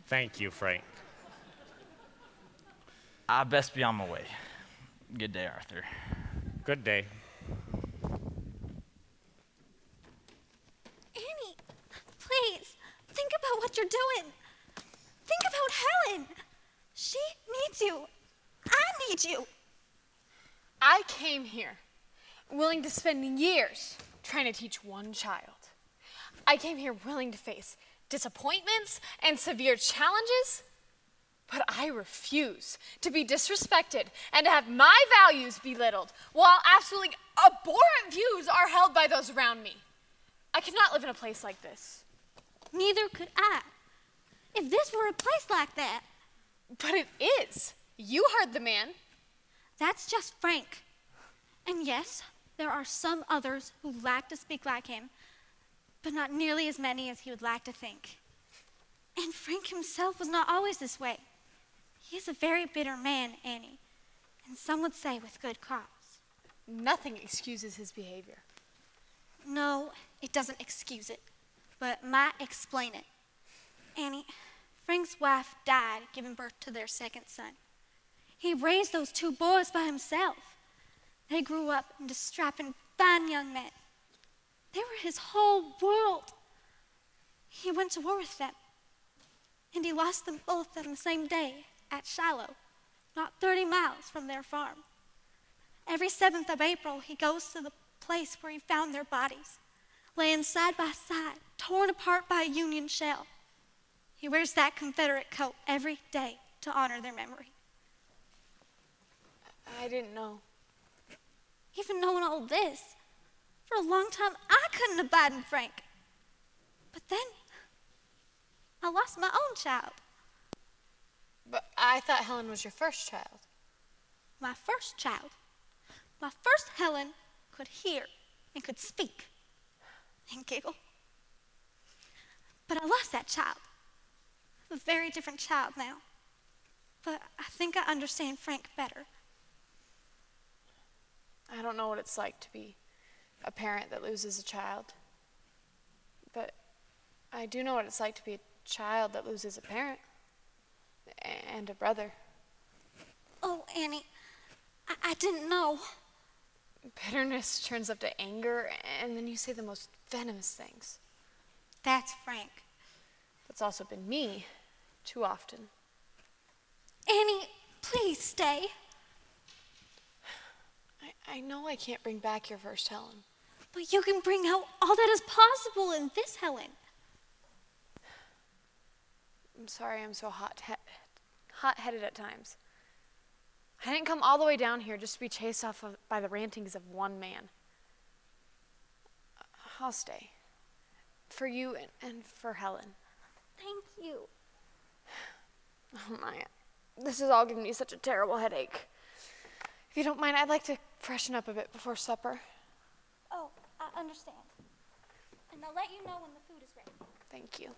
Thank you, Frank. I best be on my way. Good day, Arthur. Good day. Annie, please, think about what you're doing. Think about Helen. She needs you. I need you. I came here willing to spend years trying to teach one child. I came here willing to face disappointments and severe challenges, but I refuse to be disrespected and to have my values belittled while absolutely abhorrent views are held by those around me. I cannot live in a place like this. Neither could I. If this were a place like that. But it is. You heard the man. That's just Frank. And yes, there are some others who like to speak like him, but not nearly as many as he would like to think. And Frank himself was not always this way. He is a very bitter man, Annie, and some would say with good cause. Nothing excuses his behavior. No, it doesn't excuse it, but it might explain it. Annie, Frank's wife died giving birth to their second son. He raised those two boys by himself. They grew up into strapping, fine young men. They were his whole world. He went to war with them, and he lost them both on the same day at Shiloh, not 30 miles from their farm. Every 7th of April, he goes to the place where he found their bodies, laying side by side, torn apart by a Union shell. He wears that Confederate coat every day to honor their memory. I didn't know. Even knowing all this, for a long time, I couldn't abide in Frank. But then, I lost my own child. But I thought Helen was your first child. My first child. My first Helen could hear and could speak and giggle. But I lost that child. A very different child now. But I think I understand Frank better. I don't know what it's like to be a parent that loses a child. But I do know what it's like to be a child that loses a parent and a brother. Oh, Annie, I didn't know. Bitterness turns up to anger, and then you say the most venomous things. That's Frank. That's also been me, too often. Annie, please stay. I know I can't bring back your first Helen. But you can bring out all that is possible in this Helen. I'm sorry I'm so hot-headed at times. I didn't come all the way down here just to be chased off by the rantings of one man. I'll stay. For you and for Helen. Thank you. Oh my, this is all giving me such a terrible headache. If you don't mind, I'd like to freshen up a bit before supper. Oh, I understand. And I'll let you know when the food is ready. Thank you.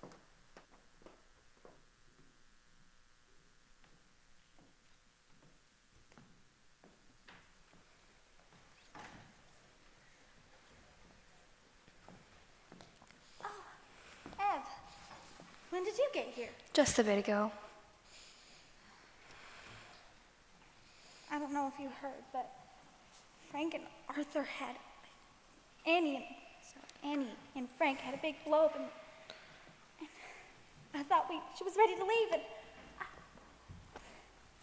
did you get here? Just a bit ago. I don't know if you heard, but Frank and Arthur had Annie and Frank had a big blow up, and I thought she was ready to leave, but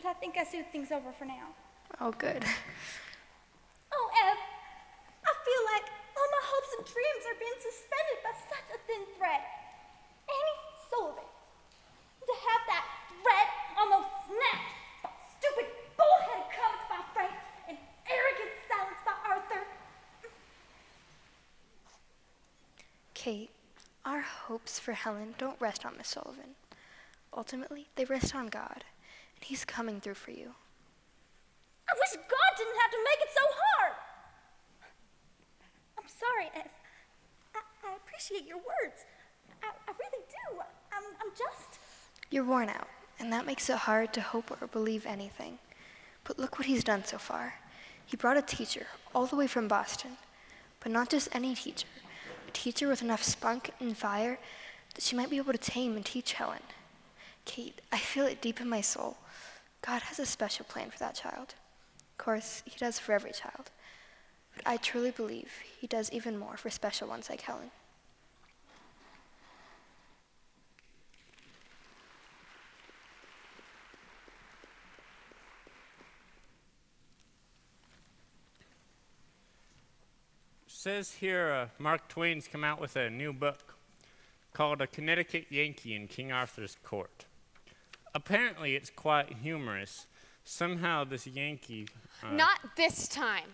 I think I soothed things over for now. Oh, good. Oh, Ev, I feel like all my hopes and dreams are being suspended by such a thin thread. Annie Sullivan. To have that thread almost snapped by stupid, bullheaded comments by Frank and arrogant silence by Arthur. Kate, our hopes for Helen don't rest on Miss Sullivan. Ultimately, they rest on God, and He's coming through for you. I wish God didn't have to make it so hard. I'm sorry, Ev. I appreciate your words. I really do. I'm just... You're worn out, and that makes it hard to hope or believe anything. But look what He's done so far. He brought a teacher all the way from Boston, but not just any teacher. A teacher with enough spunk and fire that she might be able to tame and teach Helen. Kate, I feel it deep in my soul. God has a special plan for that child. Of course, He does for every child. But I truly believe He does even more for special ones like Helen. Says here Mark Twain's come out with a new book called A Connecticut Yankee in King Arthur's Court. Apparently it's quite humorous. Somehow this Yankee... Not this time.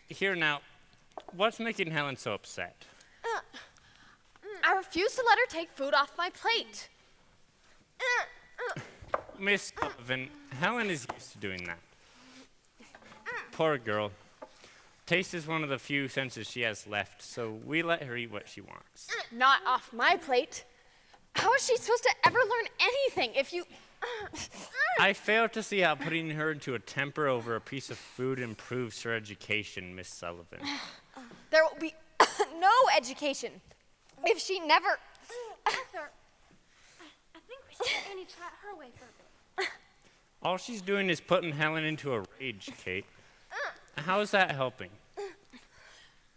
Here now, what's making Helen so upset? I refuse to let her take food off my plate. Miss Sullivan, Helen is used to doing that. Poor girl. Taste is one of the few senses she has left, so we let her eat what she wants. Not off my plate. How is she supposed to ever learn anything if you... I fail to see how putting her into a temper over a piece of food improves her education, Miss Sullivan. There will be no education if she never... Arthur, I think we should let Annie try her way for a bit. All she's doing is putting Helen into a rage, Kate. How is that helping?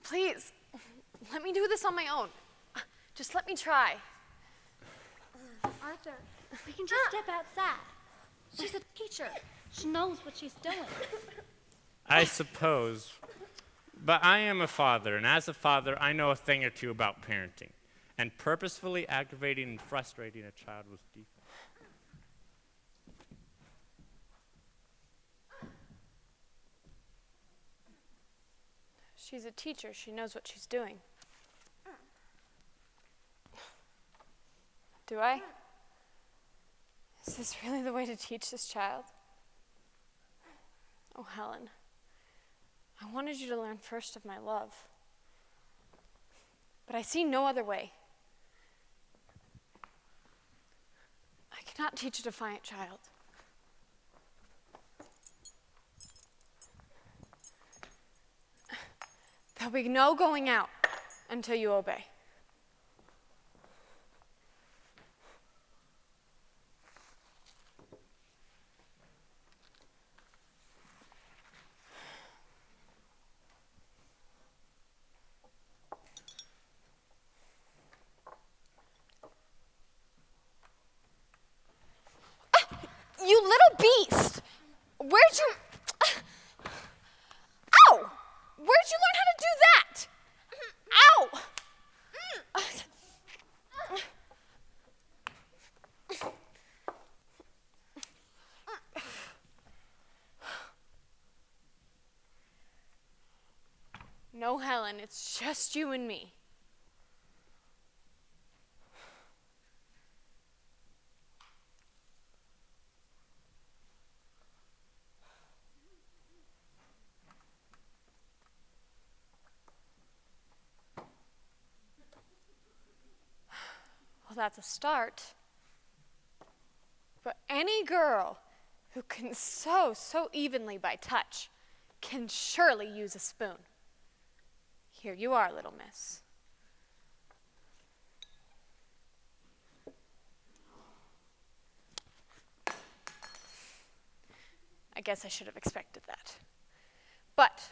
Please, let me do this on my own. Just let me try. Arthur, we can just step outside. She's a teacher. She knows what she's doing. I suppose. But I am a father, and as a father, I know a thing or two about parenting. And purposefully aggravating and frustrating a child with defects. She's a teacher. She knows what she's doing. Do I? Is this really the way to teach this child? Oh, Helen, I wanted you to learn first of my love. But I see no other way. I cannot teach a defiant child. There'll be no going out until you obey. You little beast! Where'd you... Ow! Where'd you learn how to do that? Ow! No, Helen, it's just you and me. Well, that's a start. But any girl who can sew so evenly by touch can surely use a spoon. Here you are, little miss. guess I should have expected that. But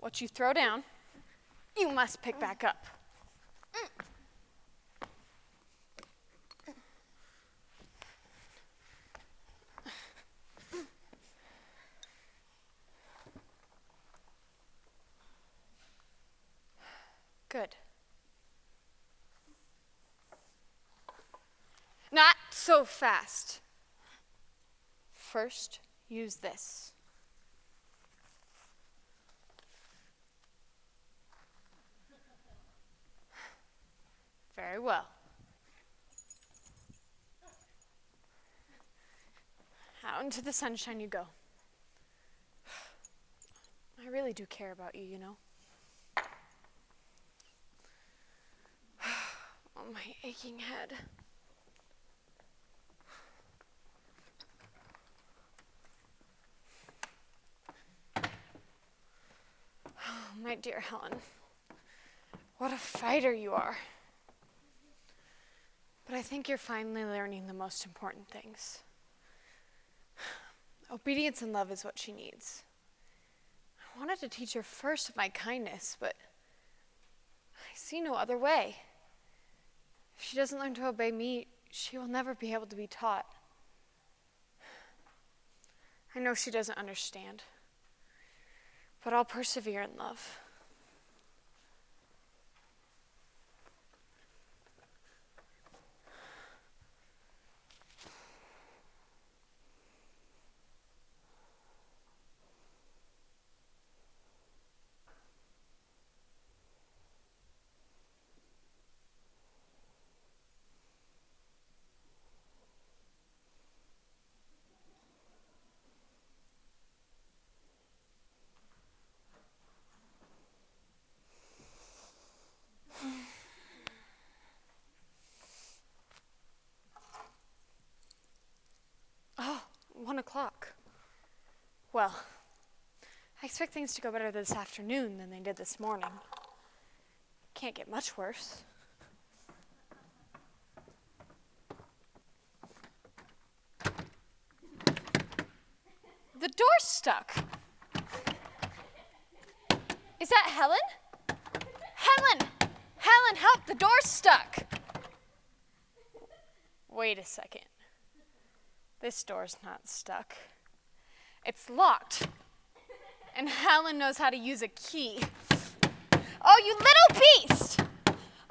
what you throw down, you must pick back up. Good. Not so fast. First, use this. Very well. Out into the sunshine you go. I really do care about you, you know. Oh, my aching head. Oh, my dear Helen, what a fighter you are. But I think you're finally learning the most important things. Obedience and love is what she needs. I wanted to teach her first of my kindness, but I see no other way. If she doesn't learn to obey me, she will never be able to be taught. I know she doesn't understand, but I'll persevere in love. Oh, 1 o'clock. Well, I expect things to go better this afternoon than they did this morning. Can't get much worse. The door's stuck. Is that Helen? Helen! Helen, help! The door's stuck! Wait a second. This door's not stuck. It's locked. And Helen knows how to use a key. Oh, you little beast!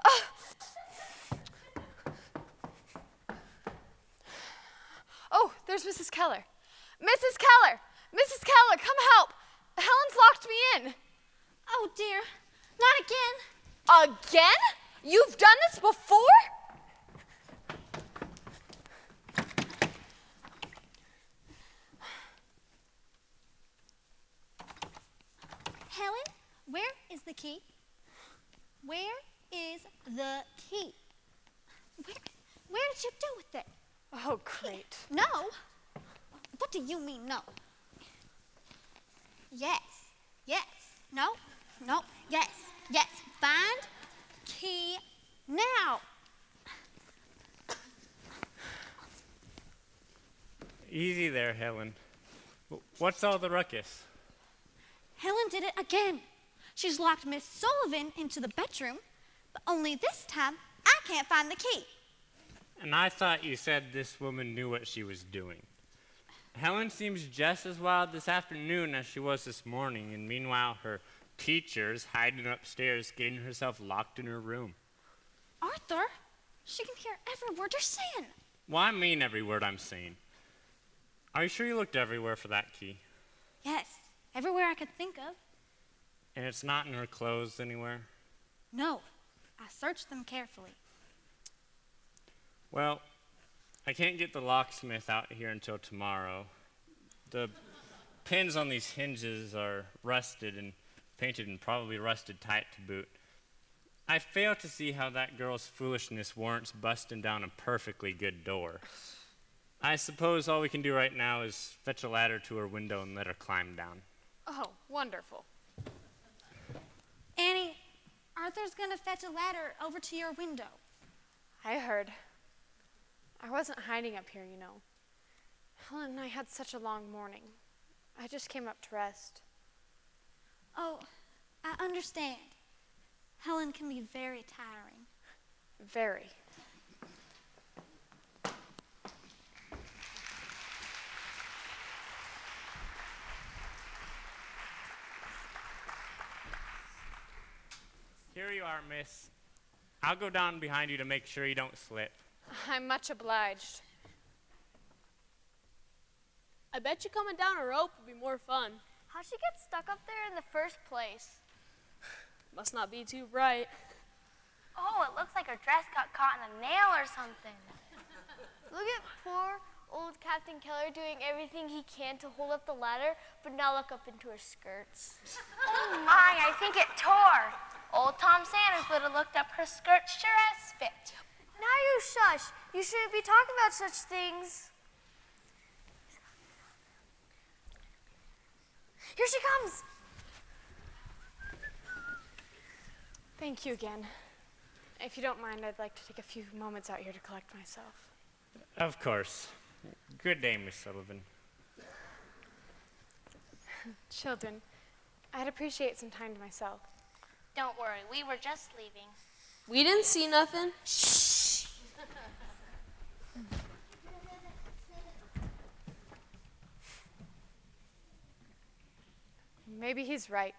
Oh. Oh, there's Mrs. Keller. Mrs. Keller! Mrs. Keller, come help! Helen's locked me in. Oh, dear. Not again. Again? You've done this before? Helen, where is the key? Where is the key? Where did you do with it? Oh, great. No. What do you mean, no? Yes. Yes. No. No. Yes. Yes. Find key now. Easy there, Helen. What's all the ruckus? Helen did it again. She's locked Miss Sullivan into the bedroom, but only this time I can't find the key. And I thought you said this woman knew what she was doing. Helen seems just as wild this afternoon as she was this morning, and meanwhile her teacher's hiding upstairs, getting herself locked in her room. Arthur, she can hear every word you're saying. Well, I mean every word I'm saying. Are you sure you looked everywhere for that key? Yes, everywhere I could think of. And it's not in her clothes anywhere? No, I searched them carefully. Well, I can't get the locksmith out here until tomorrow. The pins on these hinges are rusted and painted and probably rusted tight to boot. I fail to see how that girl's foolishness warrants busting down a perfectly good door. I suppose all we can do right now is fetch a ladder to her window and let her climb down. Oh, wonderful. Annie, Arthur's gonna fetch a ladder over to your window. I heard. I wasn't hiding up here, you know. Helen and I had such a long morning. I just came up to rest. Oh, I understand. Helen can be very tiring. Very. Here you are, miss. I'll go down behind you to make sure you don't slip. I'm much obliged. I bet you coming down a rope would be more fun. How'd she get stuck up there in the first place? Must not be too bright. Oh, it looks like her dress got caught in a nail or something. Look at poor old Captain Keller doing everything he can to hold up the ladder, but now look up into her skirts. Oh my, I think it tore. Old Tom Sanders would have looked up her skirts sure as fit. Now you shush. You shouldn't be talking about such things. Here she comes. Thank you again. If you don't mind, I'd like to take a few moments out here to collect myself. Of course. Good day, Miss Sullivan. Children, I'd appreciate some time to myself. Don't worry, we were just leaving. We didn't see nothing. Shh. Maybe he's right.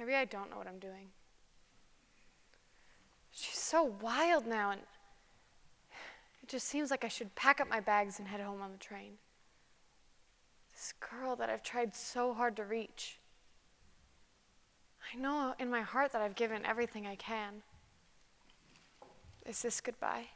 Maybe I don't know what I'm doing. She's so wild now, and it just seems like I should pack up my bags and head home on the train. This girl that I've tried so hard to reach. I know in my heart that I've given everything I can. Is this goodbye?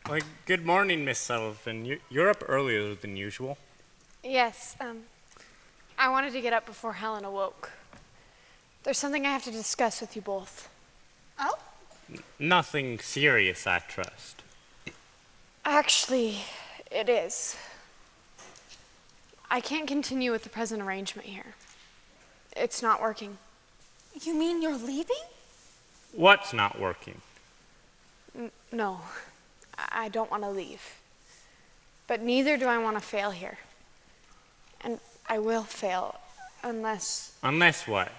Well, good morning, Miss Sullivan. You're up earlier than usual. Yes, I wanted to get up before Helen awoke. There's something I have to discuss with you both. Oh? Nothing serious, I trust. Actually, it is. I can't continue with the present arrangement here. It's not working. You mean you're leaving? What's not working? No, I don't want to leave. But neither do I want to fail here. And I will fail unless... Unless what?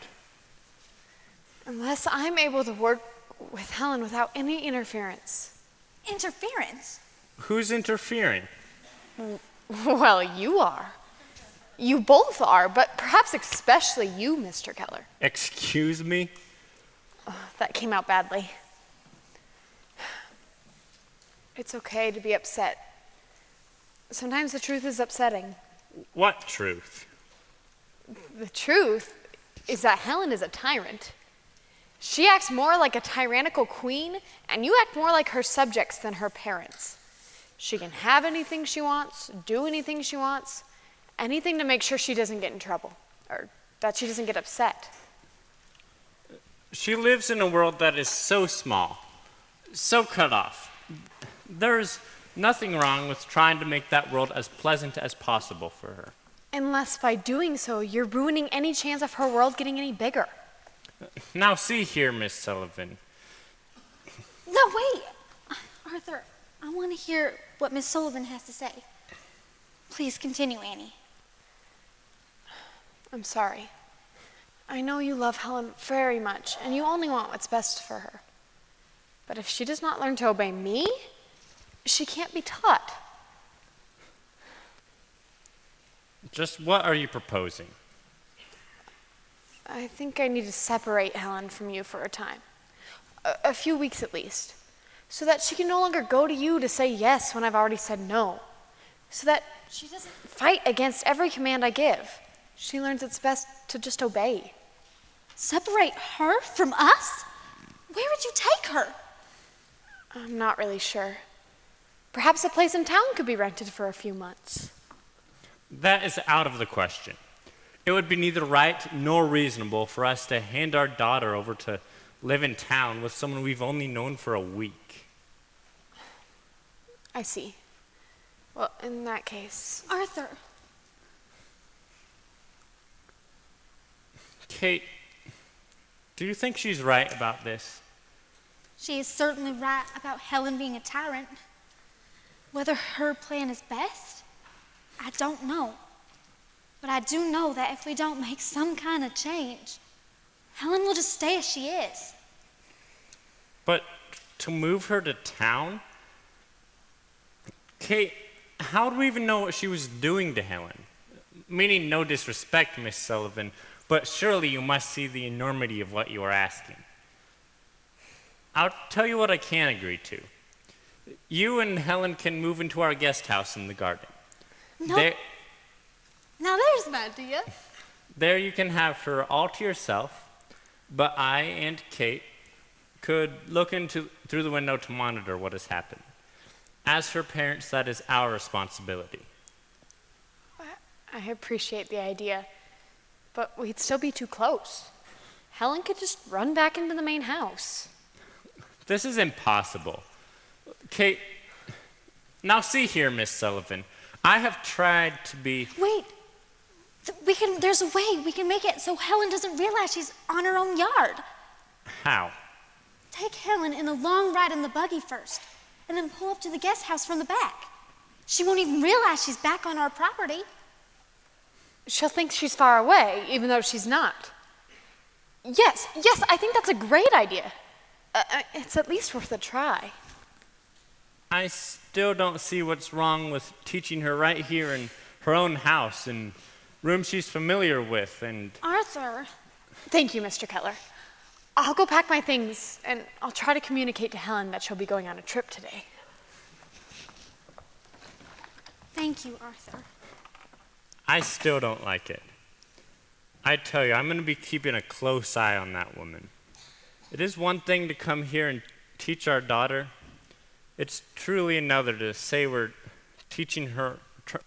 Unless I'm able to work with Helen without any interference. Interference? Who's interfering? Well, you are. You both are, but perhaps especially you, Mr. Keller. Excuse me? That came out badly. It's okay to be upset. Sometimes the truth is upsetting. What truth? The truth is that Helen is a tyrant. She acts more like a tyrannical queen, and you act more like her subjects than her parents. She can have anything she wants, do anything she wants, anything to make sure she doesn't get in trouble, or that she doesn't get upset. She lives in a world that is so small, so cut off. There's nothing wrong with trying to make that world as pleasant as possible for her. Unless by doing so, you're ruining any chance of her world getting any bigger. Now see here, Miss Sullivan. No, wait! Arthur, I want to hear what Miss Sullivan has to say. Please continue, Annie. I'm sorry. I know you love Helen very much, and you only want what's best for her. But if she does not learn to obey me, she can't be taught. Just what are you proposing? I think I need to separate Helen from you for a time. A few weeks at least. So that she can no longer go to you to say yes when I've already said no. So that she doesn't fight against every command I give. She learns it's best to just obey. Separate her from us? Where would you take her? I'm not really sure. Perhaps a place in town could be rented for a few months. That is out of the question. It would be neither right nor reasonable for us to hand our daughter over to live in town with someone we've only known for a week. I see. Well, in that case... Arthur. Kate, do you think she's right about this? She is certainly right about Helen being a tyrant. Whether her plan is best, I don't know. But I do know that if we don't make some kind of change, Helen will just stay as she is. But to move her to town? Kate, how do we even know what she was doing to Helen? Meaning no disrespect, Miss Sullivan, but surely you must see the enormity of what you are asking. I'll tell you what I can agree to. You and Helen can move into our guest house in the garden. No. Now there's an idea. There you can have her all to yourself, but I and Kate could look through the window to monitor what has happened. As her parents, that is our responsibility. I appreciate the idea, but we'd still be too close. Helen could just run back into the main house. This is impossible. Kate, now see here, Miss Sullivan. I have tried to be... Wait. There's a way we can make it so Helen doesn't realize she's on her own yard. How? Take Helen in a long ride in the buggy first, and then pull up to the guest house from the back. She won't even realize she's back on our property. She'll think she's far away, even though she's not. Yes, I think that's a great idea. It's at least worth a try. I still don't see what's wrong with teaching her right here in her own house, in room she's familiar with, and... Arthur. Thank you, Mr. Kettler. I'll go pack my things, and I'll try to communicate to Helen that she'll be going on a trip today. Thank you, Arthur. I still don't like it. I tell you, I'm going to be keeping a close eye on that woman. It is one thing to come here and teach our daughter. It's truly another to say we're teaching her,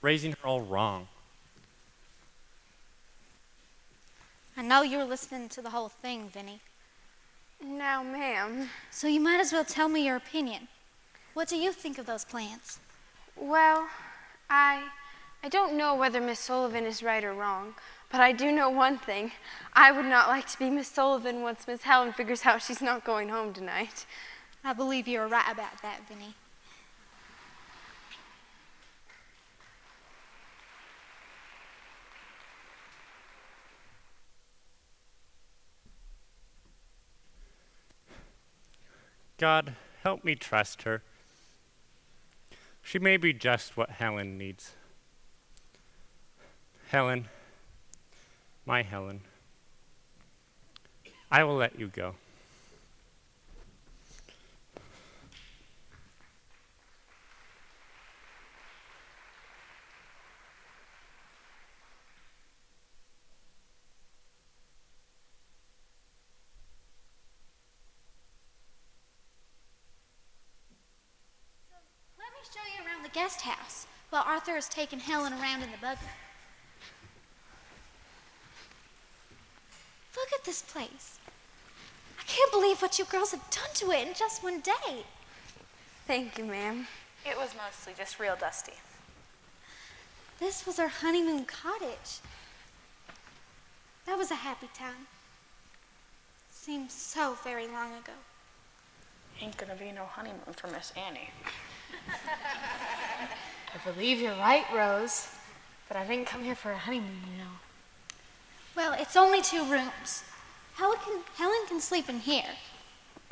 raising her all wrong. I know you were listening to the whole thing, Vinny. Now, ma'am. So you might as well tell me your opinion. What do you think of those plans? Well, I don't know whether Miss Sullivan is right or wrong, but I do know one thing. I would not like to be Miss Sullivan once Miss Helen figures out she's not going home tonight. I believe you're right about that, Vinny. God, help me trust her. She may be just what Helen needs. Helen, my Helen, I will let you go. Show you around the guest house while Arthur is taking Helen around in the buggy. Look at this place. I can't believe what you girls have done to it in just one day. Thank you, ma'am. It was mostly just real dusty. This was our honeymoon cottage. That was a happy time. Seems so very long ago. Ain't gonna be no honeymoon for Miss Annie. I believe you're right, Rose. But I didn't come here for a honeymoon, you know. Well, it's only 2 rooms. Helen can sleep in here.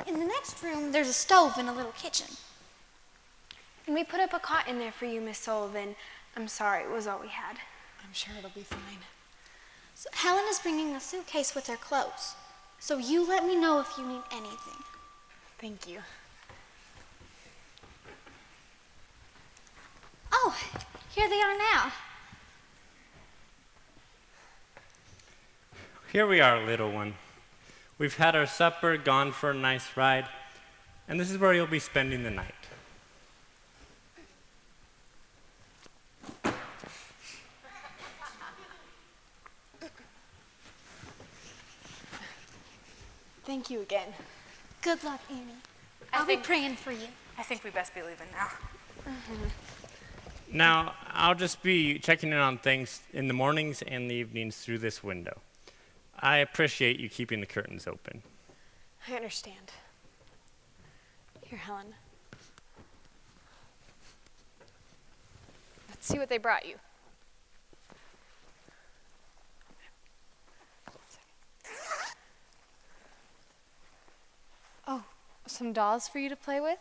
In the next room, there's a stove and a little kitchen. And we put up a cot in there for you, Miss Sullivan. I'm sorry, it was all we had. I'm sure it'll be fine. So Helen is bringing a suitcase with her clothes. So you let me know if you need anything. Thank you. Oh, here they are now. Here we are, little one. We've had our supper, gone for a nice ride, and this is where you'll be spending the night. Thank you again. Good luck, Annie. I'll be praying for you. I think we best be leaving now. Now, I'll just be checking in on things in the mornings and the evenings through this window. I appreciate you keeping the curtains open. I understand. Here, Helen. Let's see what they brought you. Oh, some dolls for you to play with?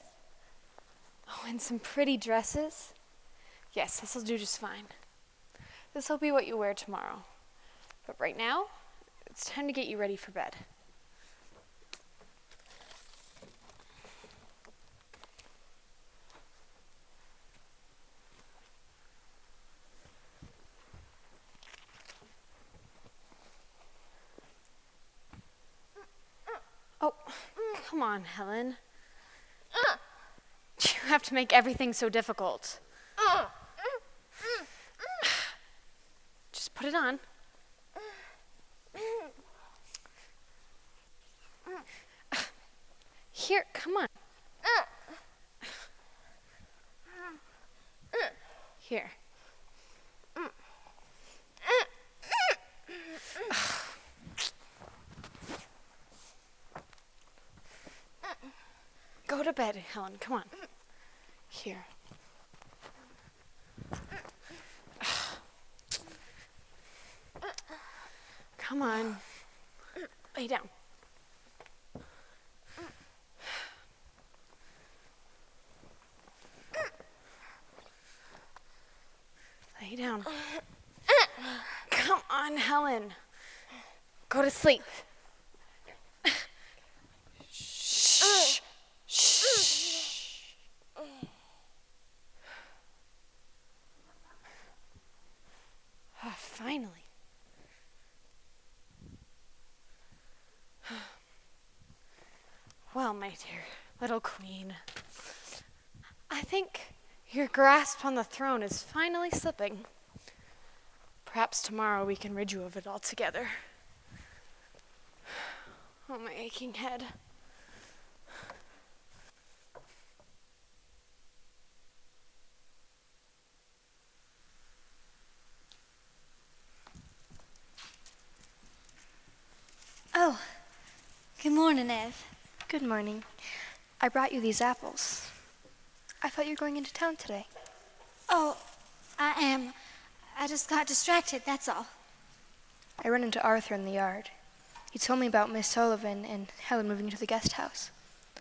Oh, and some pretty dresses? Yes, this'll do just fine. This'll be what you wear tomorrow. But right now, it's time to get you ready for bed. Oh, come on, Helen. You have to make everything so difficult. Just put it on. Here, come on. Here. Go to bed, Helen. Come on. Here. Come on. Lay down. Lay down. Come on, Helen. Go to sleep. Shh. Shh. Finally. Well, my dear little queen, I think your grasp on the throne is finally slipping. Perhaps tomorrow we can rid you of it altogether. Oh, my aching head. Oh, good morning, Ev. Good morning. I brought you these apples. I thought you were going into town today. Oh, I am. I just got distracted, that's all. I ran into Arthur in the yard. He told me about Miss Sullivan and Helen moving to the guest house.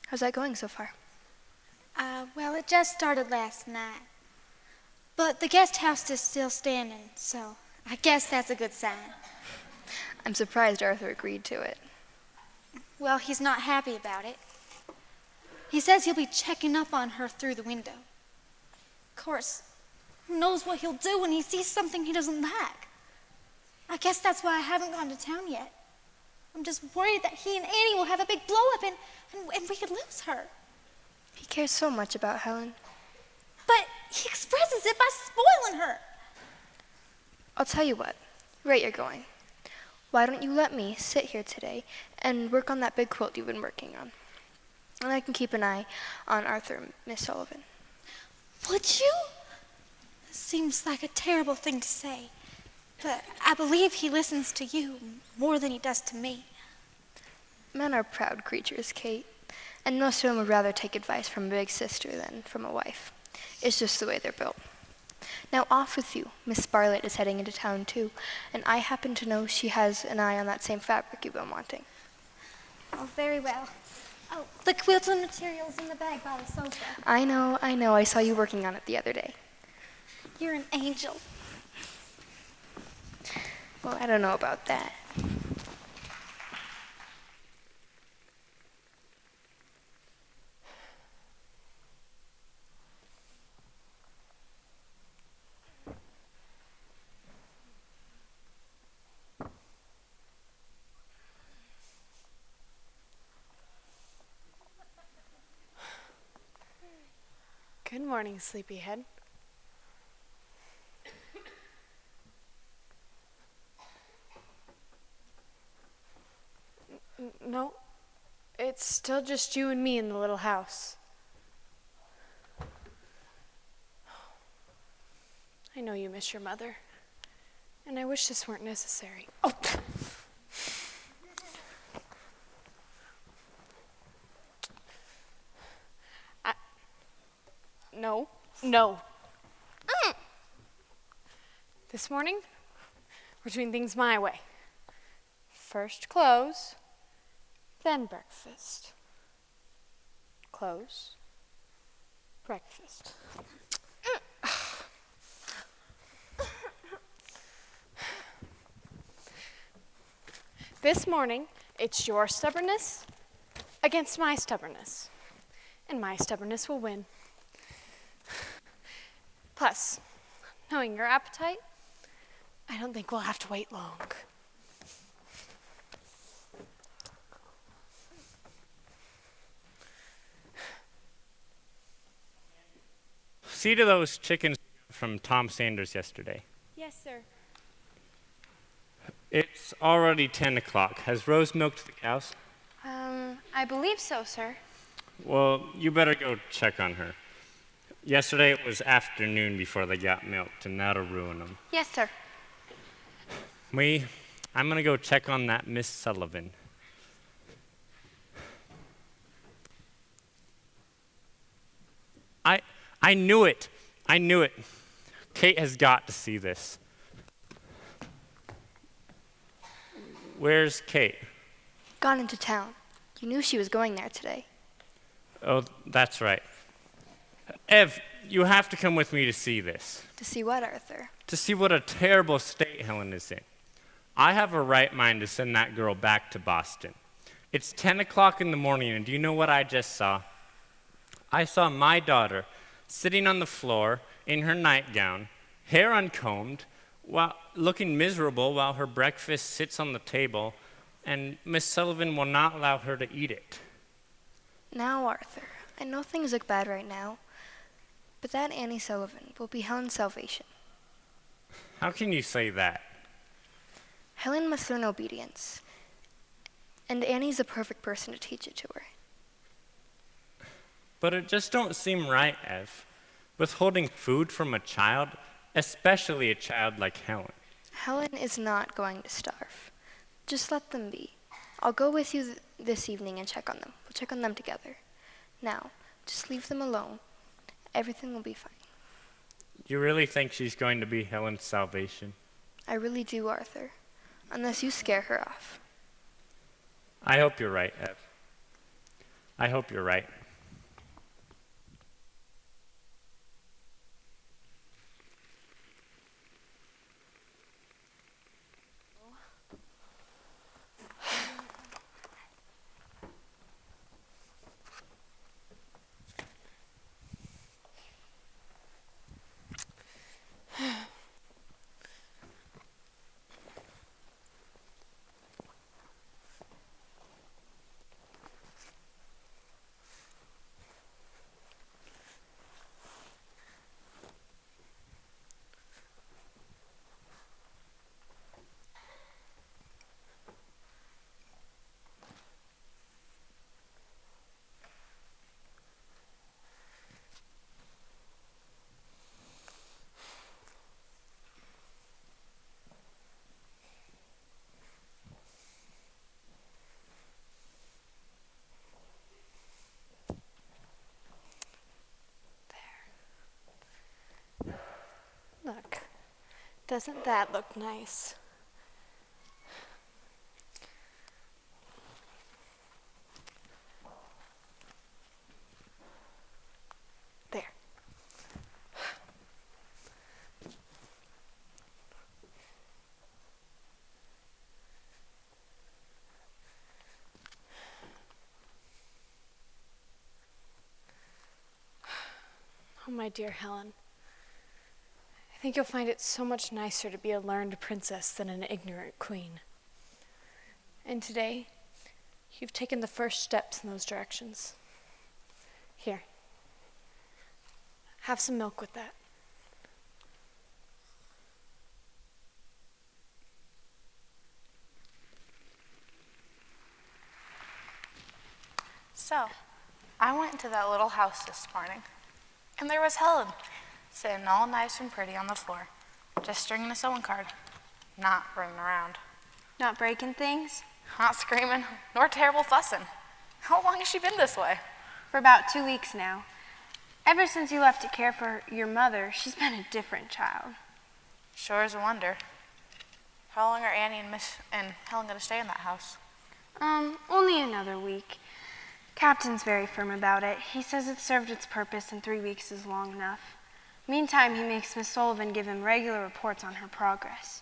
How's that going so far? Well, it just started last night. But the guest house is still standing, so I guess that's a good sign. I'm surprised Arthur agreed to it. Well, he's not happy about it. He says he'll be checking up on her through the window. Of course, who knows what he'll do when he sees something he doesn't like. I guess that's why I haven't gone to town yet. I'm just worried that he and Annie will have a big blow-up and we could lose her. He cares so much about Helen. But he expresses it by spoiling her. I'll tell you what. Right, you're going. Why don't you let me sit here today and work on that big quilt you've been working on? And I can keep an eye on Arthur and Miss Sullivan. Would you? Seems like a terrible thing to say, but I believe he listens to you more than he does to me. Men are proud creatures, Kate, and most of them would rather take advice from a big sister than from a wife. It's just the way they're built. Now off with you. Miss Bartlett is heading into town too, and I happen to know she has an eye on that same fabric you've been wanting. Oh, very well. Oh, the quilting material's in the bag by the sofa. I know. I saw you working on it the other day. You're an angel. Well, I don't know about that. Good morning, sleepyhead. No, it's still just you and me in the little house. I know you miss your mother, and I wish this weren't necessary. Oh! No. This morning, we're doing things my way. First clothes, then breakfast. Clothes, breakfast. This morning, it's your stubbornness against my stubbornness, and my stubbornness will win. Plus, knowing your appetite, I don't think we'll have to wait long. See to those chickens from Tom Sanders yesterday. Yes, sir. It's already 10 o'clock. Has Rose milked the cows? I believe so, sir. Well, you better go check on her. Yesterday it was afternoon before they got milked, and that'll ruin them. Yes, sir. I'm going to go check on that Miss Sullivan. I knew it. I knew it. Kate has got to see this. Where's Kate? Gone into town. You knew she was going there today. Oh, that's right. Ev, you have to come with me to see this. To see what, Arthur? To see what a terrible state Helen is in. I have a right mind to send that girl back to Boston. It's 10 o'clock in the morning, and do you know what I just saw? I saw my daughter sitting on the floor in her nightgown, hair uncombed, while looking miserable while her breakfast sits on the table, and Miss Sullivan will not allow her to eat it. Now, Arthur, I know things look bad right now, but that Annie Sullivan will be Helen's salvation. How can you say that? Helen must learn obedience, and Annie's the perfect person to teach it to her. But it just don't seem right, Ev. Withholding food from a child, especially a child like Helen. Helen is not going to starve. Just let them be. I'll go with you this evening and check on them. We'll check on them together. Now, just leave them alone. Everything will be fine. You really think she's going to be Helen's salvation? I really do, Arthur. Unless you scare her off. I hope you're right, Ev. I hope you're right. Look, doesn't that look nice? There. Oh, my dear Helen. I think you'll find it so much nicer to be a learned princess than an ignorant queen. And today, you've taken the first steps in those directions. Here. Have some milk with that. So, I went into that little house this morning, and there was Helen, sitting all nice and pretty on the floor, just stringing a sewing card, not running around. Not breaking things? Not screaming, nor terrible fussing. How long has she been this way? For about 2 weeks now. Ever since you left to care for your mother, she's been a different child. Sure is a wonder. How long are Annie and Helen going to stay in that house? Only another week. Captain's very firm about it. He says it's served its purpose and 3 weeks is long enough. Meantime, he makes Miss Sullivan give him regular reports on her progress.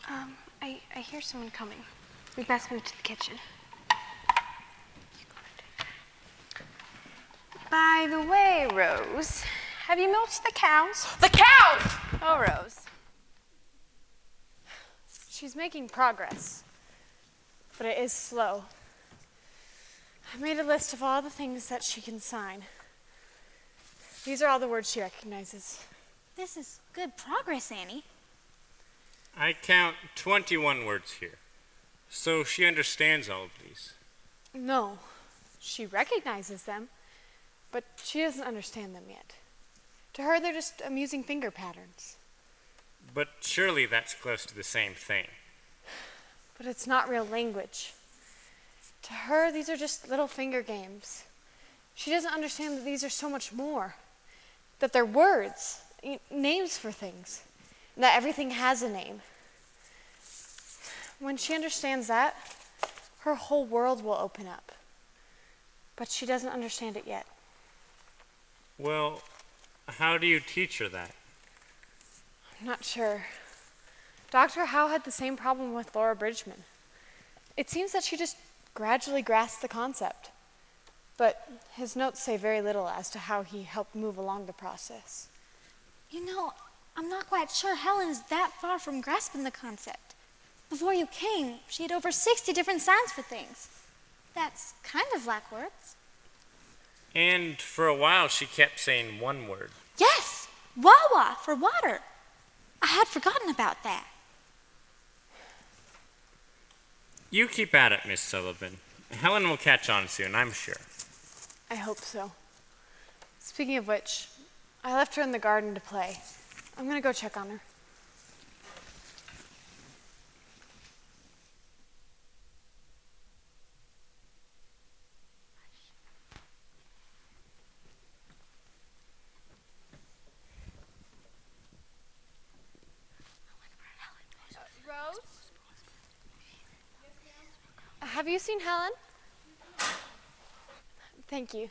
I hear someone coming. We'd best move to the kitchen. By the way, Rose, have you milked the cows? The cows! Oh, Rose. She's making progress, but it is slow. I made a list of all the things that she can sign. These are all the words she recognizes. This is good progress, Annie. I count 21 words here. So she understands all of these. No, she recognizes them, but she doesn't understand them yet. To her, they're just amusing finger patterns. But surely that's close to the same thing. But it's not real language. To her, these are just little finger games. She doesn't understand that these are so much more. That they're words, names for things. And that everything has a name. When she understands that, her whole world will open up. But she doesn't understand it yet. Well, how do you teach her that? I'm not sure. Dr. Howe had the same problem with Laura Bridgman. It seems that she just gradually grasped the concept. But his notes say very little as to how he helped move along the process. You know, I'm not quite sure Helen's that far from grasping the concept. Before you came, she had over 60 different signs for things. That's kind of like words. And for a while she kept saying one word. Yes, Wawa for water. I had forgotten about that. You keep at it, Miss Sullivan. Helen will catch on soon, I'm sure. I hope so. Speaking of which, I left her in the garden to play. I'm gonna go check on her. Rose? Have you seen Helen? Thank you.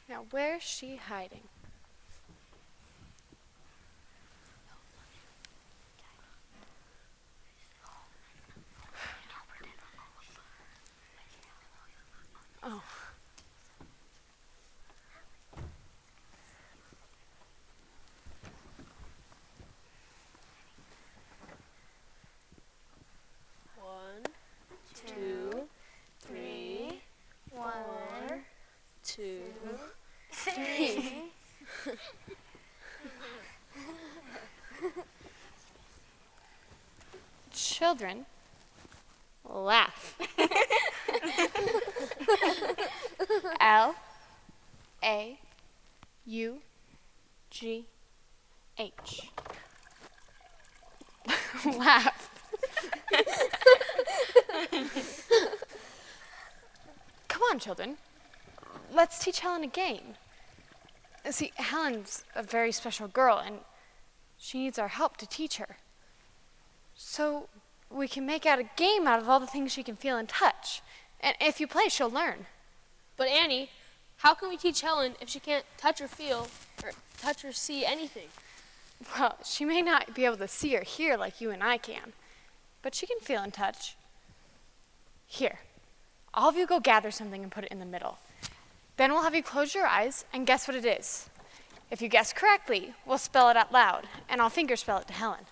Now, where's she hiding? Oh. One, two, three, 4, 2, 3. Children, laugh. L-A-U-G-H. Laugh. Come on, children. Let's teach Helen a game. See, Helen's a very special girl, and she needs our help to teach her. So we can make out a game out of all the things she can feel and touch. And if you play, she'll learn. But Annie, how can we teach Helen if she can't touch or feel, or touch or see anything? Well, she may not be able to see or hear like you and I can, but she can feel and touch. Here, all of you go gather something and put it in the middle. Then we'll have you close your eyes and guess what it is. If you guess correctly, we'll spell it out loud, and I'll finger spell it to Helen.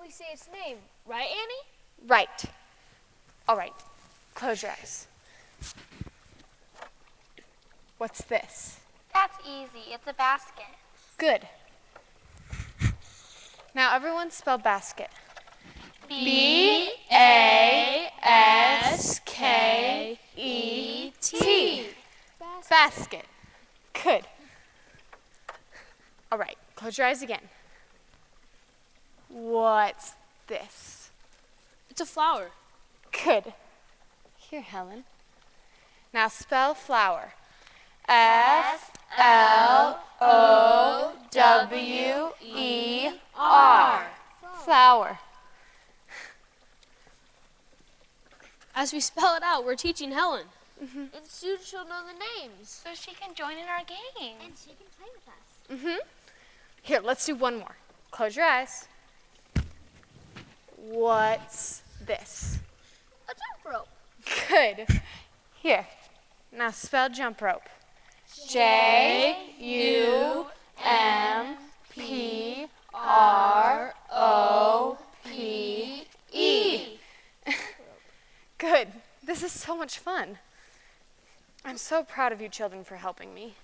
we say its name, right, Annie? Right. All right, close your eyes. What's this? That's easy. It's a basket. Good. Now everyone spell basket. B-A-S-K-E-T. Basket. Good. All right, close your eyes again. What's this? It's a flower. Good. Here, Helen. Now spell flower. F-L-O-W-E-R. Flower. As we spell it out, we're teaching Helen. And soon she'll know the names. So she can join in our game. And she can play with us. Here, let's do one more. Close your eyes. What's this? A jump rope. Good. Here. Now spell jump rope. J-U-M-P-R-O-P-E. Good. This is so much fun. I'm so proud of you children for helping me.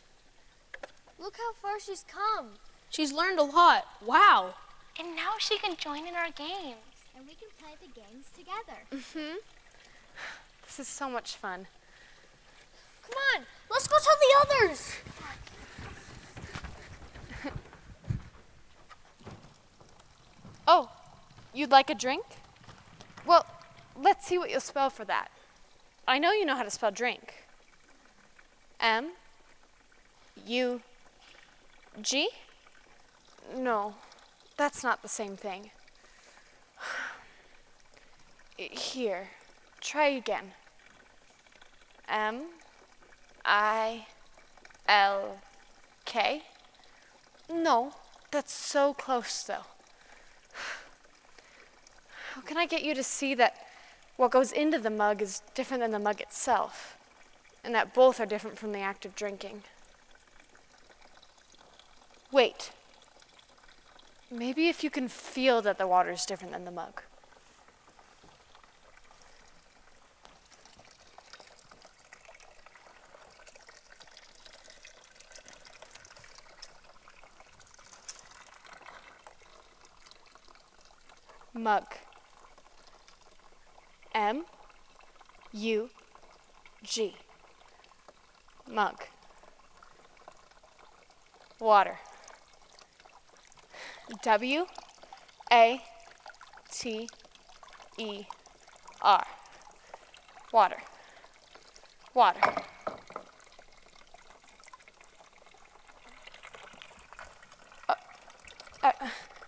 Look how far she's come. She's learned a lot. Wow. And now she can join in our games. And we can play the games together. This is so much fun. Come on, let's go tell the others. Oh, you'd like a drink? Well, let's see what you'll spell for that. I know you know how to spell drink. M-U-G? No, that's not the same thing. Here, try again. M-I-L-K? No, that's so close though. How can I get you to see that what goes into the mug is different than the mug itself, and that both are different from the act of drinking? Wait. Maybe if you can feel that the water is different than the mug. Mug. M-U-G. Mug. Water. W-A-T-E-R. Water. Water.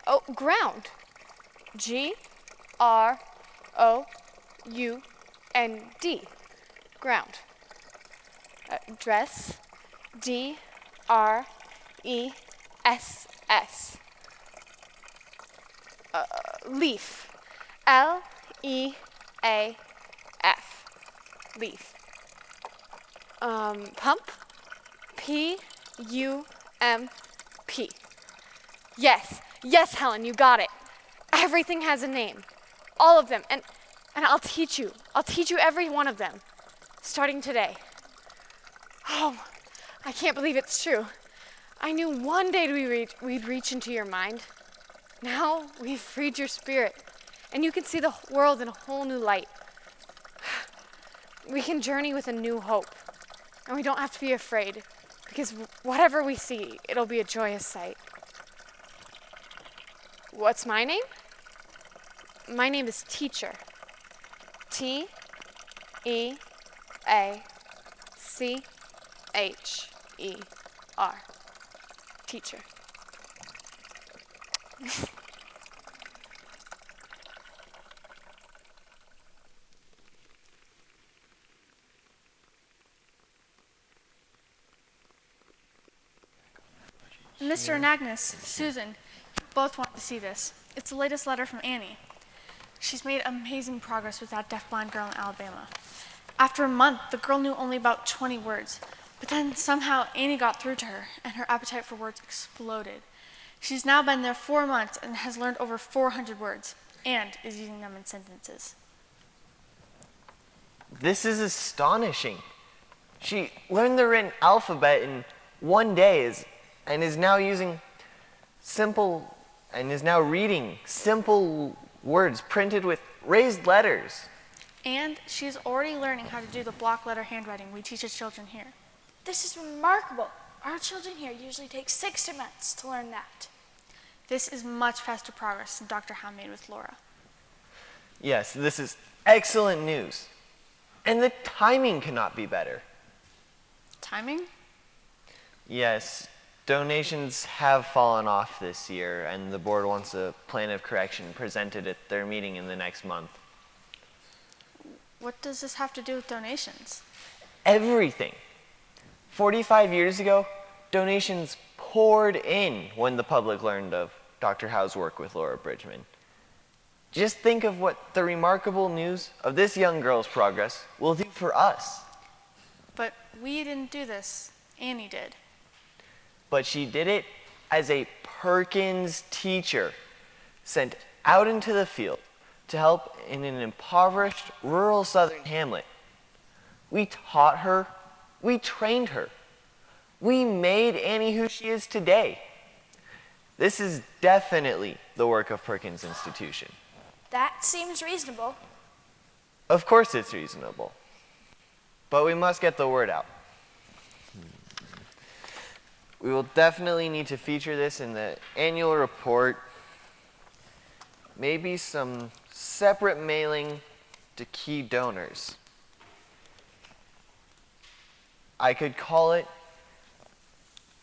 Oh, ground. G-R-O-U-N-D. Ground. Dress. D-R-E-S-S. Leaf. L-E-A-F. Leaf. Pump. P-U-M-P. Yes. Yes, Helen, you got it. Everything has a name. All of them. And I'll teach you. I'll teach you every one of them. Starting today. Oh, I can't believe it's true. I knew one day we'd reach into your mind. Now we've freed your spirit. And you can see the world in a whole new light. We can journey with a new hope. And we don't have to be afraid. Because whatever we see, it'll be a joyous sight. What's my name? My name is Teacher. T-E-A-C-H-E-R. Teacher. Mr. and Agnes, Susan, both want to see this. It's the latest letter from Annie. She's made amazing progress with that deafblind girl in Alabama. After a month, the girl knew only about 20 words, but then somehow Annie got through to her, and her appetite for words exploded. She's now been there 4 months and has learned over 400 words. and is using them in sentences. This is astonishing. She learned the written alphabet in one day and is now reading simple words printed with raised letters. And she's already learning how to do the block letter handwriting we teach as children here. This is remarkable. Our children here usually take 6 months to learn that. This is much faster progress than Dr. Howe made with Laura. Yes, this is excellent news. And the timing cannot be better. Timing? Yes, donations have fallen off this year, and the board wants a plan of correction presented at their meeting in the next month. What does this have to do with donations? Everything. 45 years ago, donations poured in when the public learned of Dr. Howe's work with Laura Bridgman. Just think of what the remarkable news of this young girl's progress will do for us. But we didn't do this. Annie did. But she did it as a Perkins teacher, sent out into the field to help in an impoverished rural southern hamlet. We taught her, we trained her. We made Annie who she is today. This is definitely the work of Perkins Institution. That seems reasonable. Of course it's reasonable. But we must get the word out. We will definitely need to feature this in the annual report. Maybe some separate mailing to key donors. I could call it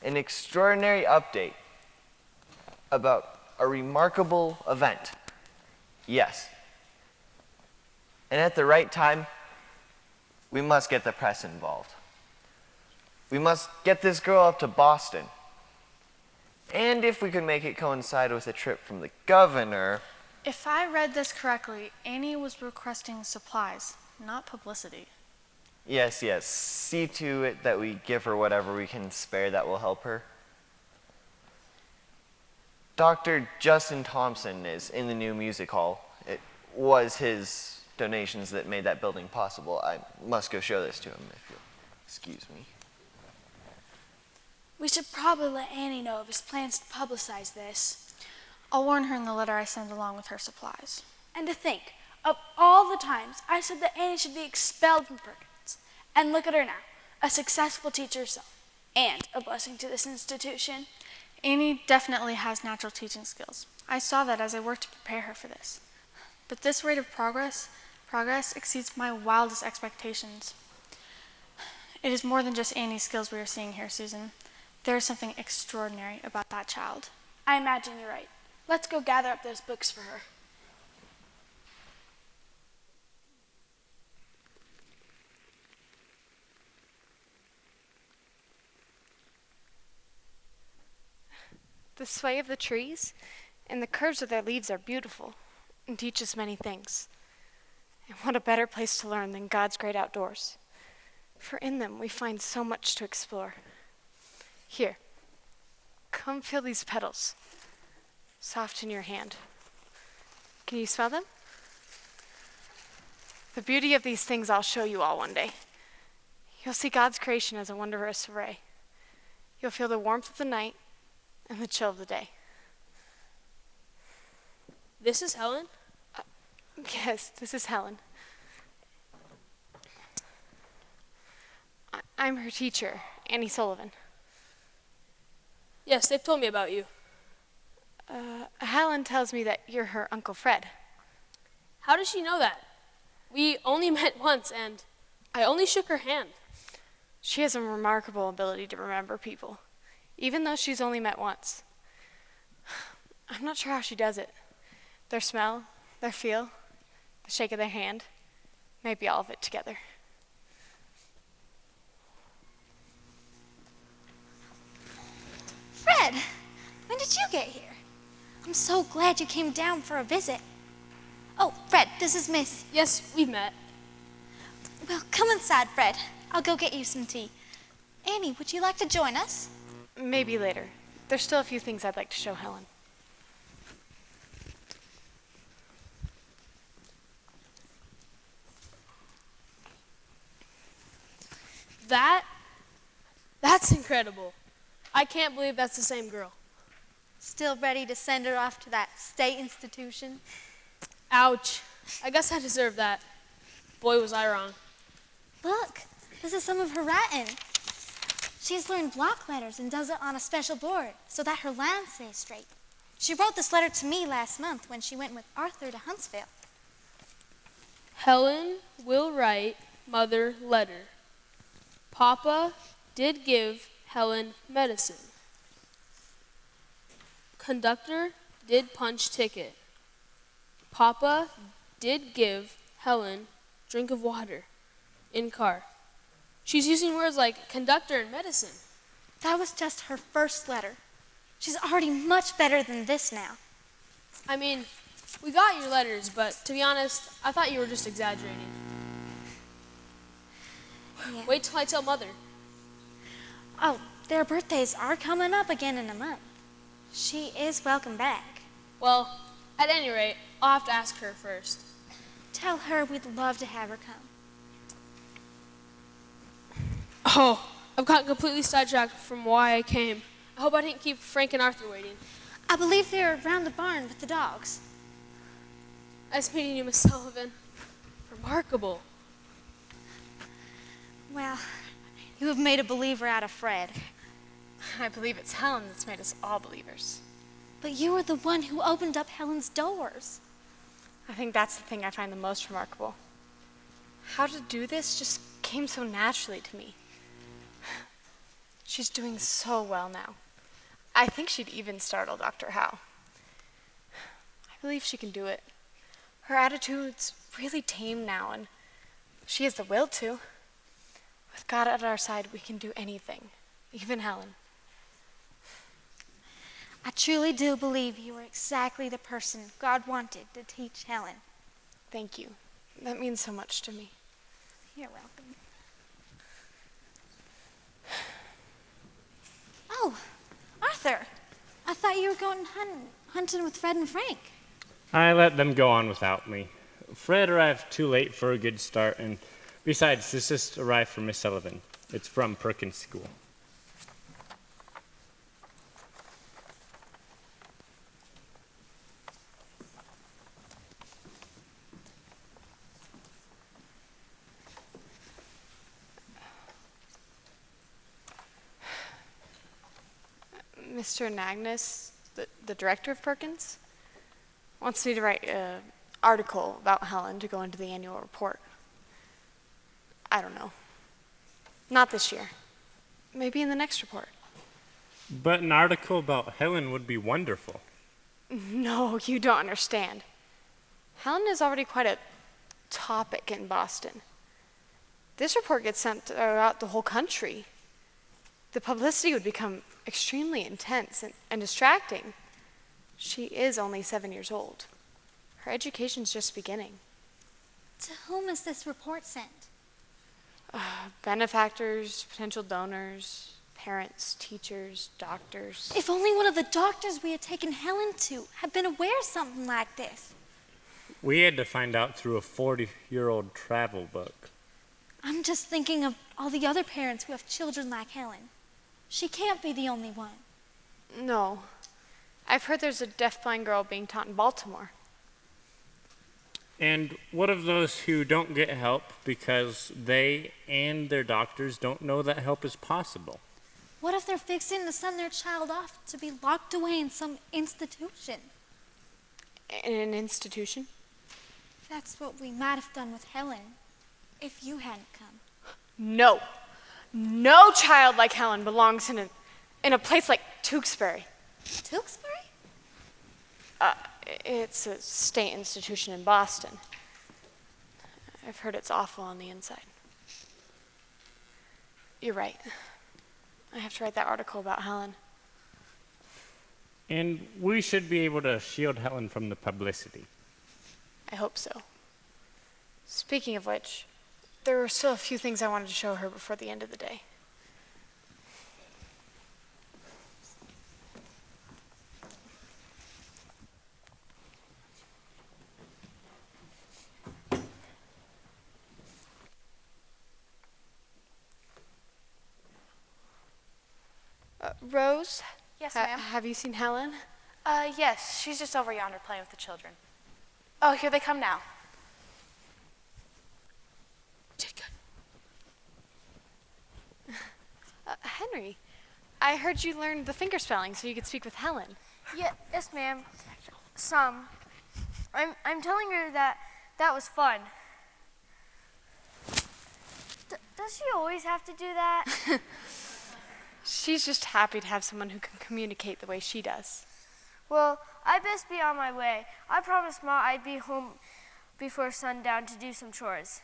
an extraordinary update about a remarkable event. Yes. And at the right time, we must get the press involved. We must get this girl up to Boston. And if we could make it coincide with a trip from the governor. If I read this correctly, Annie was requesting supplies, not publicity. Yes. See to it that we give her whatever we can spare that will help her. Dr. Justin Thompson is in the new music hall. It was his donations that made that building possible. I must go show this to him if you'll excuse me. We should probably let Annie know of his plans to publicize this. I'll warn her in the letter I send along with her supplies. And to think, of all the times I said that Annie should be expelled from Perkins. And look at her now, a successful teacher herself, and a blessing to this institution. Annie definitely has natural teaching skills. I saw that as I worked to prepare her for this. But this rate of progress exceeds my wildest expectations. It is more than just Annie's skills we are seeing here, Susan. There is something extraordinary about that child. I imagine you're right. Let's go gather up those books for her. The sway of the trees and the curves of their leaves are beautiful and teach us many things. And what a better place to learn than God's great outdoors. For in them we find so much to explore. Here, come feel these petals, soft in your hand. Can you smell them? The beauty of these things I'll show you all one day. You'll see God's creation as a wondrous array. You'll feel the warmth of the night and the chill of the day. This is Helen? Yes, this is Helen. I'm her teacher, Annie Sullivan. Yes, they've told me about you. Helen tells me that you're her Uncle Fred. How does she know that? We only met once, and I only shook her hand. She has a remarkable ability to remember people, even though she's only met once. I'm not sure how she does it. Their smell, their feel, the shake of their hand, maybe all of it together. Fred, when did you get here? I'm so glad you came down for a visit. Oh, Fred, this is Miss. Yes, we've met. Well, come inside, Fred. I'll go get you some tea. Annie, would you like to join us? Maybe later. There's still a few things I'd like to show Helen. That's incredible. I can't believe that's the same girl. Still ready to send her off to that state institution? Ouch. I guess I deserve that. Boy, was I wrong. Look, this is some of her writing. She's learned block letters and does it on a special board so that her lines stay straight. She wrote this letter to me last month when she went with Arthur to Huntsville. Helen will write Mother letter. Papa did give Helen medicine. Conductor did punch ticket. Papa did give Helen drink of water in car. She's using words like conductor and medicine. That was just her first letter. She's already much better than this now. I mean, we got your letters, but to be honest, I thought you were just exaggerating. Yeah. Wait till I tell Mother. Oh, their birthdays are coming up again in a month. She is welcome back. Well, at any rate, I'll have to ask her first. Tell her we'd love to have her come. Oh, I've gotten completely sidetracked from why I came. I hope I didn't keep Frank and Arthur waiting. I believe they're around the barn with the dogs. Nice meeting you, Miss Sullivan. Remarkable. Well, you have made a believer out of Fred. I believe it's Helen that's made us all believers. But you were the one who opened up Helen's doors. I think that's the thing I find the most remarkable. How to do this just came so naturally to me. She's doing so well now. I think she'd even startle Dr. Howe. I believe she can do it. Her attitude's really tame now, and she has the will to. With God at our side, we can do anything, even Helen. I truly do believe you are exactly the person God wanted to teach Helen. Thank you. That means so much to me. You're welcome. Oh, Arthur, I thought you were going hunting with Fred and Frank. I let them go on without me. Fred arrived too late for a good start, and besides, this just arrived from Miss Sullivan. It's from Perkins School. Mr. Nagnus, the director of Perkins, wants me to write an article about Helen to go into the annual report. I don't know. Not this year. Maybe in the next report. But an article about Helen would be wonderful. No, you don't understand. Helen is already quite a topic in Boston. This report gets sent throughout the whole country. The publicity would become extremely intense and distracting. She is only 7 years old. Her education's just beginning. To whom is this report sent? Benefactors, potential donors, parents, teachers, doctors. If only one of the doctors we had taken Helen to had been aware of something like this. We had to find out through a 40-year-old travel book. I'm just thinking of all the other parents who have children like Helen. She can't be the only one. No. I've heard there's a deafblind girl being taught in Baltimore. And what of those who don't get help because they and their doctors don't know that help is possible? What if they're fixing to send their child off to be locked away in some institution? In an institution? That's what we might have done with Helen if you hadn't come. No. No child like Helen belongs in a place like Tewksbury. Tewksbury? It's a state institution in Boston. I've heard it's awful on the inside. You're right. I have to write that article about Helen. And we should be able to shield Helen from the publicity. I hope so. Speaking of which, there were still a few things I wanted to show her before the end of the day. Rose? Yes, ma'am. Have you seen Helen? Yes, she's just over yonder playing with the children. Oh, here they come now. Henry, I heard you learned the finger spelling so you could speak with Helen. Yes, ma'am. Some. I'm telling her that was fun. Does she always have to do that? She's just happy to have someone who can communicate the way she does. Well, I best be on my way. I promised Ma I'd be home before sundown to do some chores.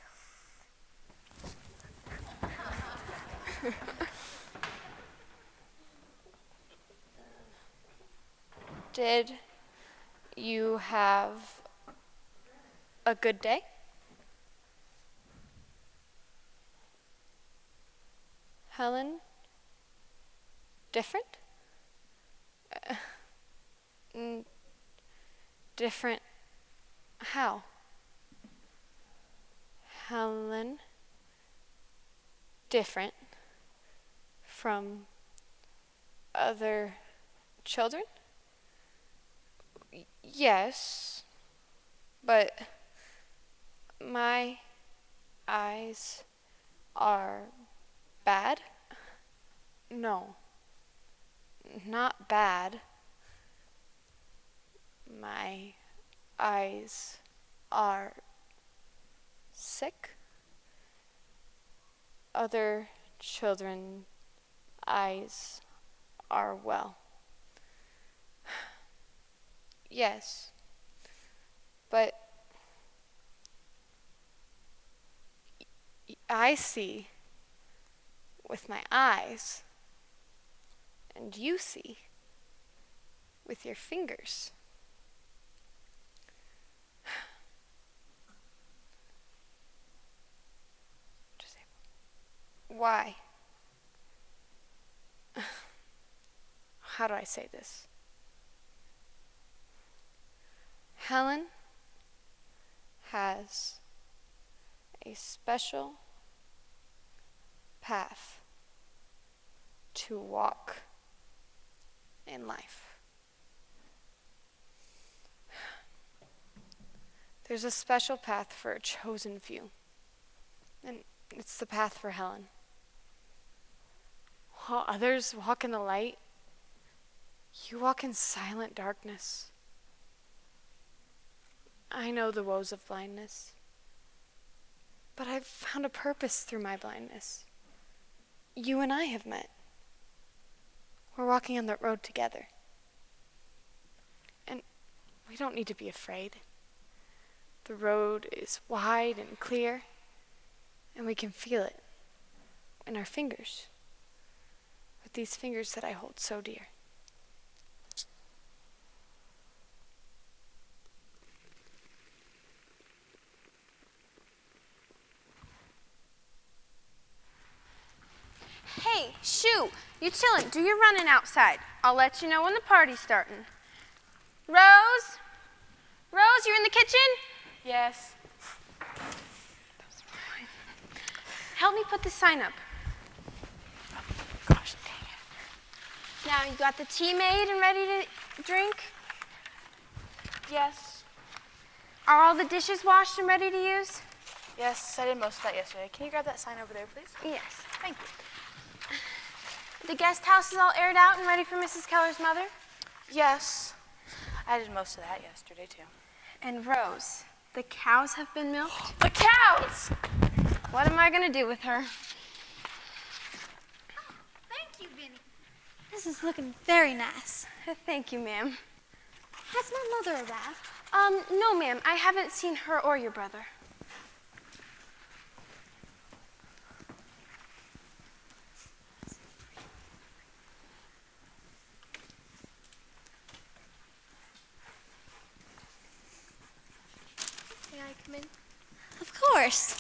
Did you have a good day? Helen? Different? Different how? Helen? Different from other children? Yes, but my eyes are bad? No, not bad. My eyes are sick. Other children's eyes are well. Yes, but I see with my eyes, and you see with your fingers. Why? How do I say this? Helen has a special path to walk in life. There's a special path for a chosen few, and it's the path for Helen. While others walk in the light, you walk in silent darkness. I know the woes of blindness, but I've found a purpose through my blindness. You and I have met. We're walking on the road together. And we don't need to be afraid. The road is wide and clear, and we can feel it in our fingers, with these fingers that I hold so dear. Hey, Shoo, you chillin', do your running outside. I'll let you know when the party's starting. Rose? Rose, you in the kitchen? Yes. Help me put the sign up. Gosh dang it. Now, you got the tea made and ready to drink? Yes. Are all the dishes washed and ready to use? Yes, I did most of that yesterday. Can you grab that sign over there, please? Yes. Thank you. The guest house is all aired out and ready for Mrs. Keller's mother? Yes. I did most of that yesterday, too. And Rose, the cows have been milked? The cows! What am I going to do with her? Thank you, Vinny. This is looking very nice. Thank you, ma'am. Has my mother arrived? No, ma'am. I haven't seen her or your brother. May I come in? Of course.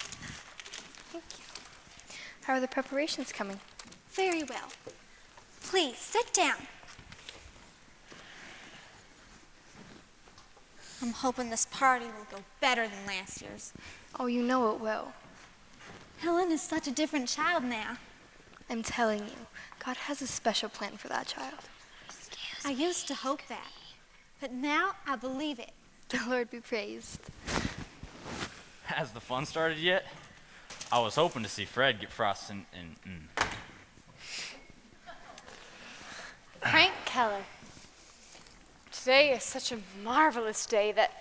Thank you. How are the preparations coming? Very well. Please, sit down. I'm hoping this party will go better than last year's. Oh, you know it will. Helen is such a different child now. I'm telling you, God has a special plan for that child. I used to hope that, but now I believe it. The Lord be praised. Has the fun started yet? I was hoping to see Fred get frosted and Frank Keller. Today is such a marvelous day that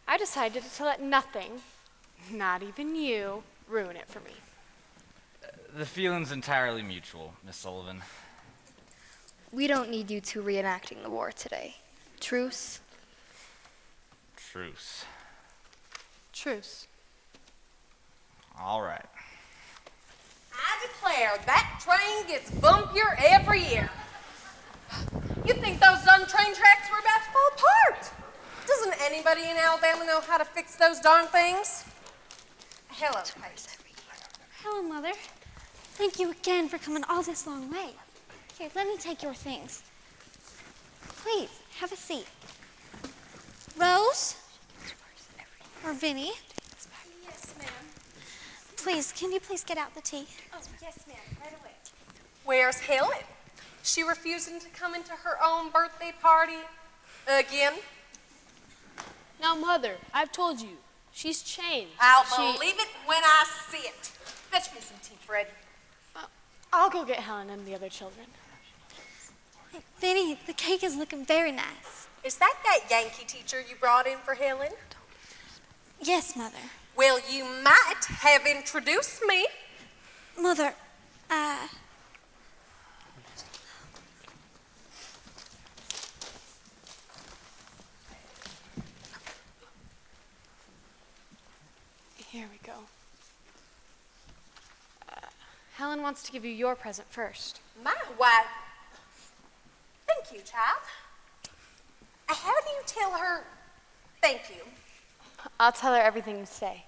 I decided to let nothing, not even you, ruin it for me. The feeling's entirely mutual, Miss Sullivan. We don't need you two reenacting the war today. Truce? Truce. Truce. All right. I declare that train gets bumpier every year. You think those untrained tracks were about to fall apart? Doesn't anybody in Alabama know how to fix those darn things? Hello, Kate. Hello, Mother. Thank you again for coming all this long way. Here, let me take your things. Please, have a seat. Rose? Or Vinny? Yes, ma'am. Please, can you please get out the tea? Oh, yes, ma'am, right away. Where's Helen? She refusing to come into her own birthday party again? Now, Mother, I've told you, she's changed. I'll believe it when I see it. Fetch me some tea, Fred. I'll go get Helen and the other children. Hey, Vinny, the cake is looking very nice. Is that Yankee teacher you brought in for Helen? Yes, Mother. Well, you might have introduced me. Mother, Here we go. Helen wants to give you your present first. My wife. Thank you, child. How do you tell her thank you? I'll tell her everything you say.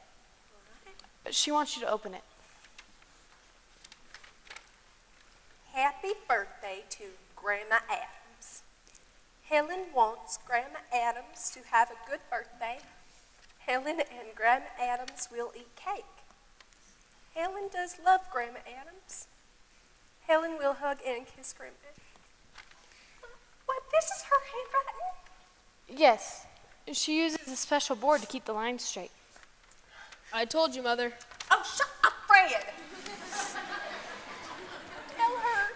But she wants you to open it. Happy birthday to Grandma Adams. Helen wants Grandma Adams to have a good birthday. Helen and Grandma Adams will eat cake. Helen does love Grandma Adams. Helen will hug and kiss Grandma. What, this is her handwriting? Yes. She uses a special board to keep the lines straight. I told you, Mother. Oh, shut up, Fred. Tell her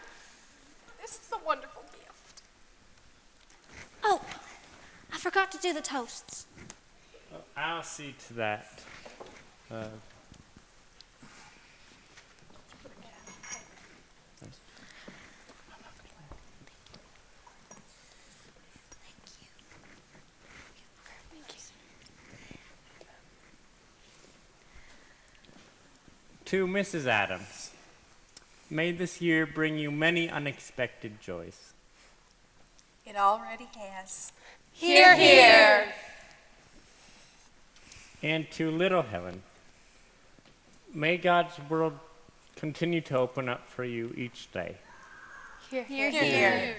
this is a wonderful gift. oh, I forgot to do the toasts. I'll see to that. To Mrs. Adams, may this year bring you many unexpected joys. It already has. Hear, hear. And to little Helen, may God's world continue to open up for you each day. Here, Hear, hear.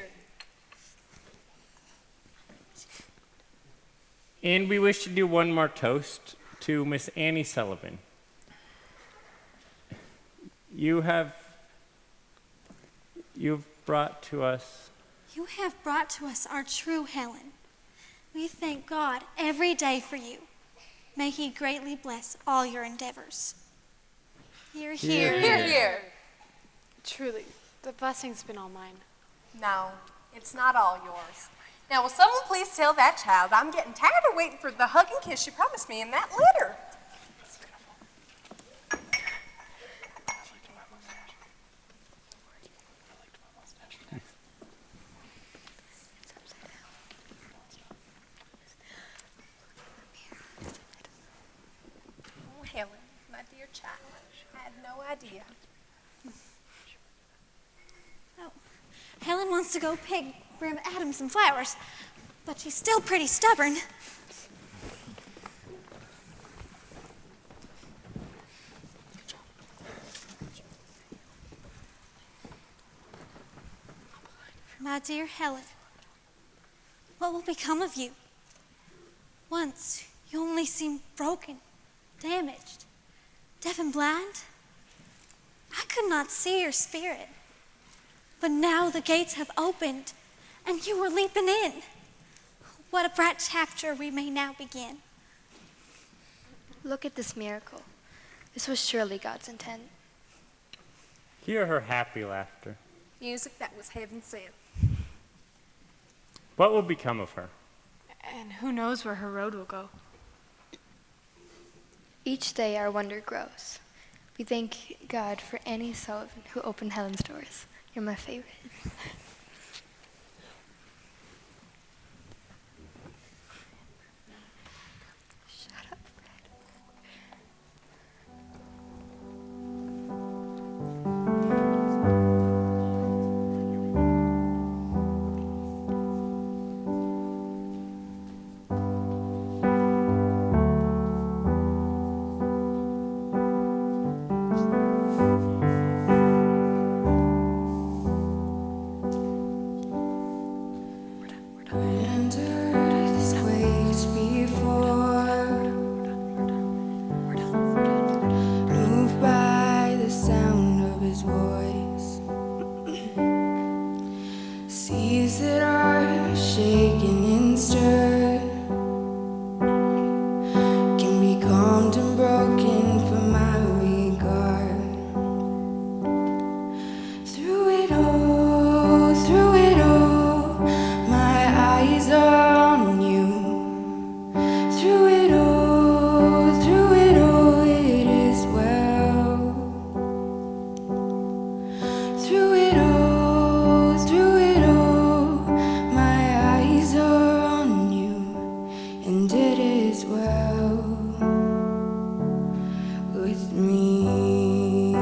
And we wish to do one more toast to Miss Annie Sullivan. You've brought to us. You have brought to us our true Helen. We thank God every day for you. May He greatly bless all your endeavors. Hear, hear. Hear, hear. Truly, the blessing's been all mine. No, it's not all yours. Now, will someone please tell that child I'm getting tired of waiting for the hug and kiss she promised me in that letter? Oh, Helen, my dear child, I had no idea. Oh, Helen wants to go pick Grandma Adams some flowers, but she's still pretty stubborn. My dear Helen, what will become of you? Once you only seemed broken, damaged, deaf and blind. I could not not see your spirit. But now the gates have opened, and you are leaping in. What a bright chapter we may now begin. Look at this miracle. This was surely God's intent. Hear her happy laughter. Music that was heaven sent. What will become of her? And who knows where her road will go? Each day our wonder grows. We thank God for Annie Sullivan who opened Helen's doors. You're my favorite. Shut up, Fred. Seas that are shaken and stirred can be calmed and broken for my regard. Through it all, my eyes are on you. Through it all, it is well. Through it all, my eyes are on you, and it is well with me.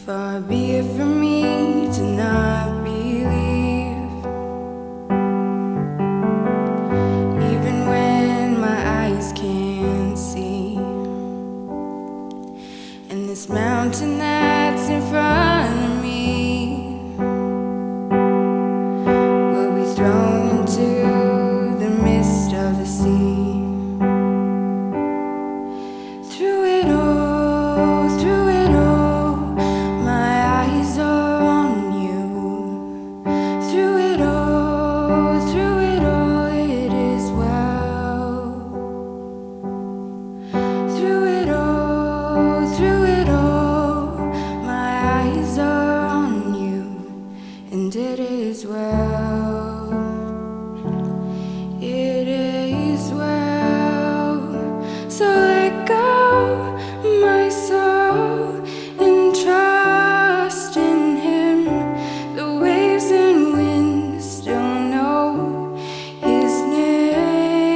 Far be it from me to not believe, even when my eyes can't see. And this mountain that's in front of me will be thrown into the midst of the sea. Through it all, my eyes are on you. Through it all, it is well. Through it all, my eyes are on you, and it is well. It is well. So let go, my soul, and trust in Him. The waves and wind still know His name.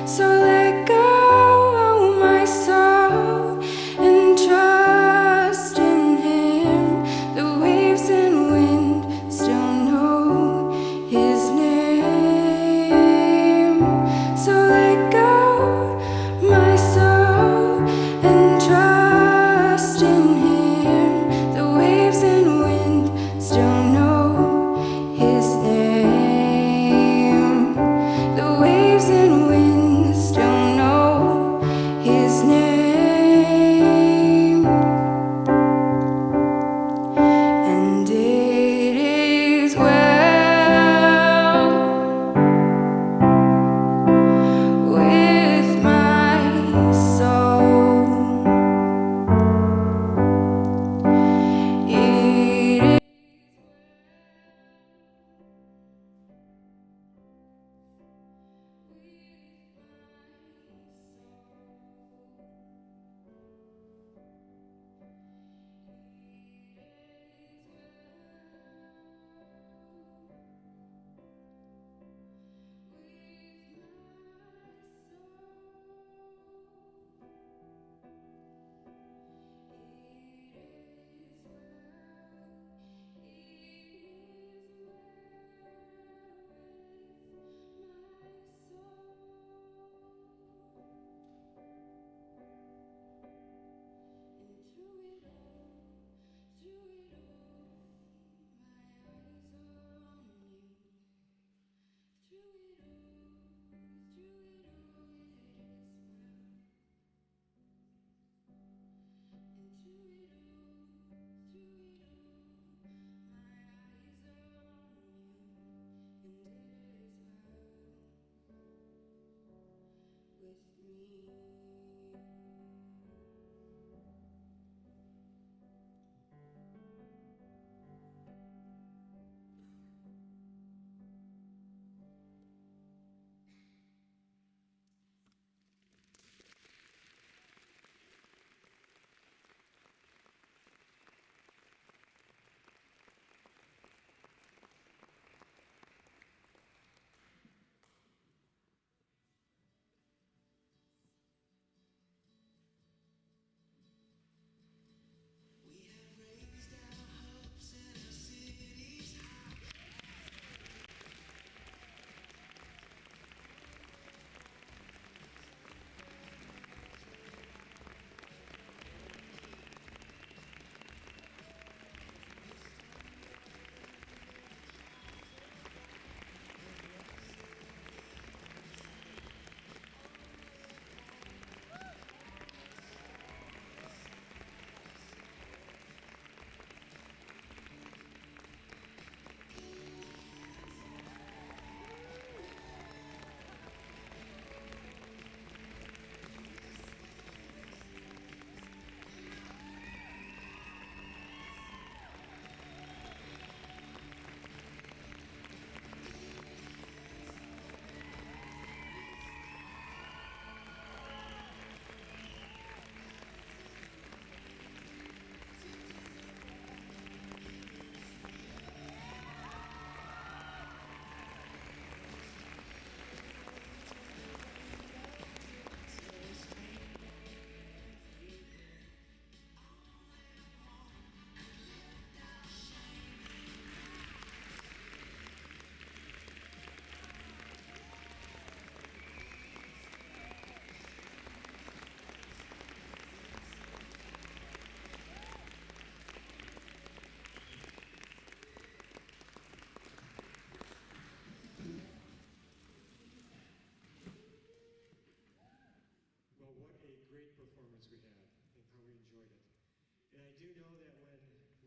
So let go, my soul, and trust in Him. The waves and wind still know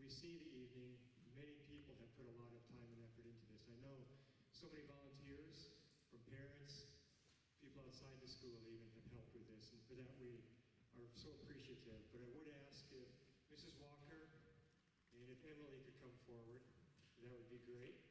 you see the evening, many people have put a lot of time and effort into this. I know so many volunteers, from parents, people outside the school even have helped with this, and for that we are so appreciative. But I would ask if Mrs. Walker and if Emily could come forward, that would be great.